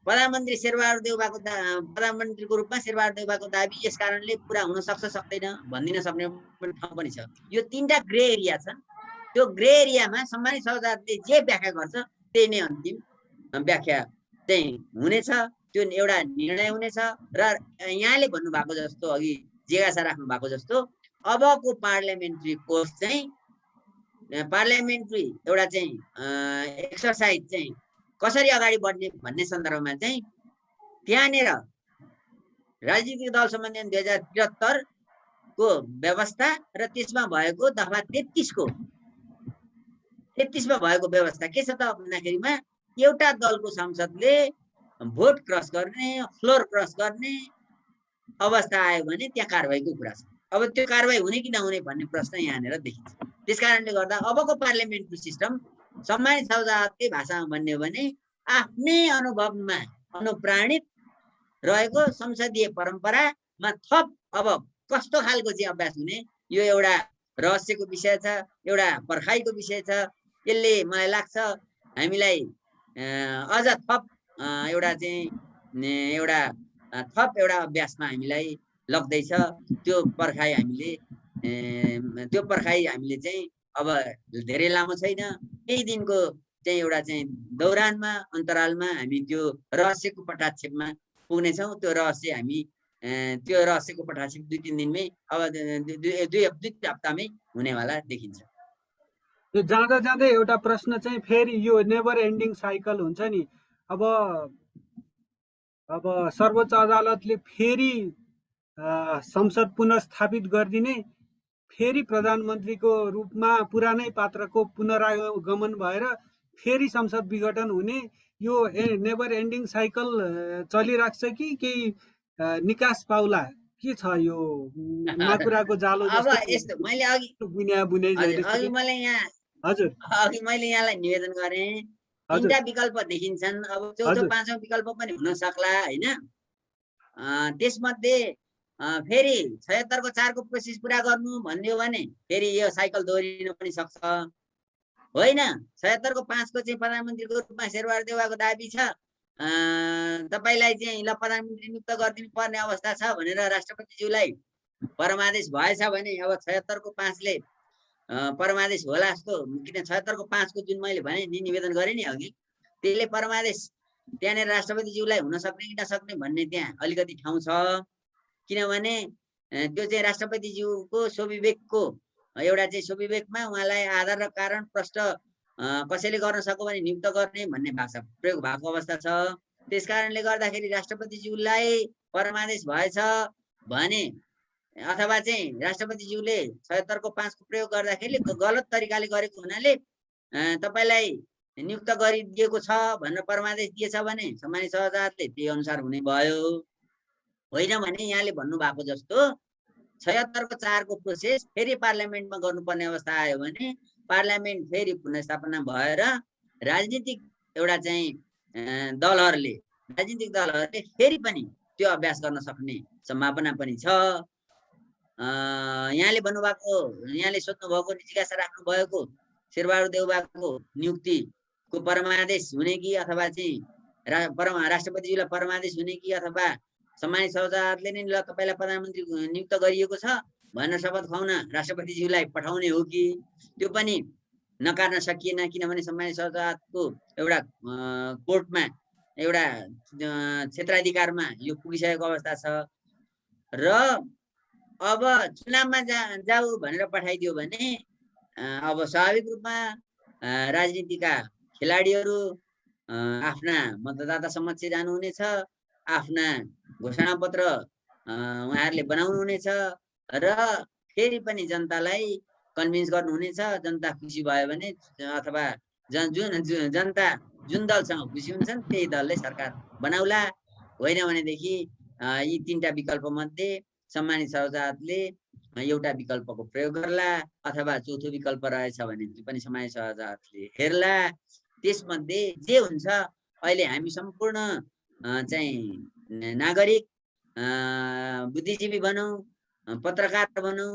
प्रधानमन्त्री शेरबहादुर देउवाको प्रधानमन्त्रीको रूपमा शेरबहादुर देउवाको दाबी यस कारणले पुरा हुन सक्छ सक्दैन भनिदिन सक्ने ठाउँ पनि छ। यो तीनटा ग्रे एरिया छ। त्यो ग्रे एरियामा सम्मानित सभासदले जे व्याख्या गर्छ त्यही नै अन्तिम व्याख्या चाहिँ हुनेछ, त्यो एउटा निर्णय हुनेछ। र यहाँले भन्नुभएको जस्तो, अघि जिज्ञासा राख्नु भएको जस्तो अबको पार्लियामेन्ट्री कोर्स चाहिँ पार्लियामेन्ट्री एउटा चाहिँ एक्सर्साइज चाहिँ कसरी अगाडि बढ्ने भन्ने सन्दर्भमा चाहिँ त्यहाँनिर राजनीतिक दल सम्बन्धी 2073 को व्यवस्था र त्यसमा भएको दफा 33 मा भएको व्यवस्था के छ त भन्दाखेरिमा एउटा दलको सांसदले भोट क्रस गर्ने, फ्लोर क्रस गर्ने अवस्था आयो भने त्यहाँ कारबाहीको कुरा छ। अब त्यो कारबाही हुने कि नहुने भन्ने प्रश्न यहाँनिर देखिन्छ। त्यस कारणले गर्दा अबको पार्लियामेन्ट्री सिस्टम सम्मानित सभासदकै भाषामा भन्ने हो भने आफ्नै अनुभवमा अनुप्राणित रहेको संसदीय परम्परामा थप अब कस्तो खालको चाहिँ अभ्यास हुने, यो एउटा रहस्यको विषय छ, एउटा पर्खाइको विषय छ। यसले मलाई लाग्छ हामीलाई अझ थप एउटा अभ्यासमा हामीलाई लग्दैछ। त्यो पर्खाइ हामीले चाहिँ अब धेरै लामो छैन, केही दिनको चाहिँ एउटा चाहिँ दौरानमा अन्तरालमा हामी त्यो रहस्यको पटाक्षेपमा पुग्नेछौँ। त्यो रहस्यको पटाक्षेप 2-3 दिनमै अब 2 हप्तामै हुनेवाला देखिन्छ। यो जाँदा जाँदै एउटा प्रश्न चाहिँ फेरि यो नेभर एन्डिङ साइकल हुन्छ नि। अब सर्वोच्च अदालतले फेरि संसद पुनर्स्थापित गरिदिने, फेरि प्रधानमन्त्रीको रूपमा पुरानै पात्रको पुनरागमन भएर फेरि संसद विघटन हुने, यो नेभर एन्डिङ साइकल चलिराख्छ कि केही निकास पाउला, के छ यो माकुराको जालो जस्तो? अब यस्तो मैले मैले यहाँलाई निवेदन गरेँ, तीनटा विकल्प देखिन्छन्। अब चौथो पाँचौं विकल्प पनि हुन सक्ला होइन। त्यसमध्ये फेरि 76 को 4 को प्रोसेस पुरा गर्नु भन्दियो भने फेरि यो साइकल दोहोरिन पनि सक्छ, होइन। 76 को 5 को चाहिँ प्रधानमन्त्रीको रूपमा शेरबहादुर देउवाको दाबी छ, तपाईलाई चाहिँ ल प्रधानमन्त्री नियुक्त गरिदिनु पर्ने अवस्था छ भनेर राष्ट्रपतिज्यूलाई परमादेश भएछ भने अब 76 को 5 ले परमादेश होला जस्तो, किन 76 को 5 को जुन मैले भने नि निवेदन गरेँ नि अघि, त्यसले परमादेश त्यहाँनिर राष्ट्रपतिज्यूलाई हुन सक्ने कि नसक्ने भन्ने त्यहाँ अलिकति ठाउँ छ। किनभने त्यो चाहिँ राष्ट्रपतिज्यूको स्वविवेकको एउटा चाहिँ स्वविवेकमा उहाँलाई आधार र कारण प्रष्ट कसैले गर्न सक्यो भने नियुक्त गर्ने भन्ने भाषा प्रयोग भएको अवस्था छ। त्यस कारणले गर्दाखेरि राष्ट्रपतिज्यूलाई परमादेश भएछ भने अथवा चाहिँ राष्ट्रपतिज्यूले 76 को 5 को प्रयोग गर्दाखेरि गलत तरिकाले गरेको हुनाले तपाईलाई नियुक्त गरिदिएको छ भनेर परमादेश दिएछ भने सम्मानित सभासदले त्यही अनुसार हुने भयो। होइन भने यहाँले भन्नुभएको जस्तो 76 को 4 को प्रोसेस फेरि पार्लियामेन्टमा गर्नुपर्ने अवस्था आयो भने पार्लियामेन्ट फेरि पुनर्स्थापना भएर राजनीतिक एउटा चाहिँ दलहरूले फेरि पनि त्यो अभ्यास गर्न सक्ने सम्भावना पनि छ। यहाँले सोध्नु भएको, जिज्ञासा राख्नु भएको शेरबहादुर देउवाको नियुक्तिको परमादेश हुने कि अथवा चाहिँ राष्ट्रपतिज्यूलाई परमादेश हुने कि अथवा सम्मानित सभासदले नै ल तपाईँलाई प्रधानमन्त्री नियुक्त गरिएको छ भनेर शपथ खुवाउन राष्ट्रपतिज्यूलाई पठाउने हो कि, त्यो पनि नकार्न सकिएन, किनभने सम्मानित सभासदको एउटा कोर्टमा एउटा क्षेत्राधिकारमा यो पुगिसकेको अवस्था छ। र अब चुनावमा जाऊ भनेर पठाइदियो भने अब स्वाभाविक रूपमा राजनीतिका खेलाडीहरू आफ्ना मतदाता समक्ष जानुहुनेछ, आफ्ना घोषणापत्र उहाँहरूले बनाउनुहुनेछ र फेरि पनि जनतालाई कन्भिन्स गर्नुहुनेछ। जनता खुसी भयो भने अथवा जनता जुन दलसँग खुसी हुन्छन् त्यही दलले सरकार बनाउला, होइन भनेदेखि यी तीनटा विकल्प मध्ये सम्मानित सभासदले एउटा विकल्पको प्रयोग गर्ला, अथवा चौथो विकल्प रहेछ भने त्यो पनि सम्मानित सभासदले हेर्ला। त्यसमध्ये जे हुन्छ, अहिले हामी सम्पूर्ण चाहिँ नागरिक, बुद्धिजीवी भनौँ, पत्रकार भनौँ,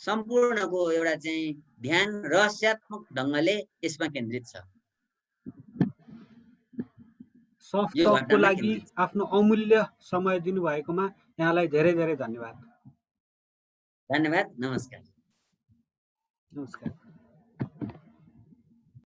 सम्पूर्णको एउटा चाहिँ ध्यान रहस्यात्मक ढङ्गले यसमा केन्द्रित छ। सफ्ट टकको लागि आफ्नो अमूल्य समय दिनुभएकोमा यहाँलाई धेरै धेरै धन्यवाद। धन्यवाद। नमस्कार। नमस्कार।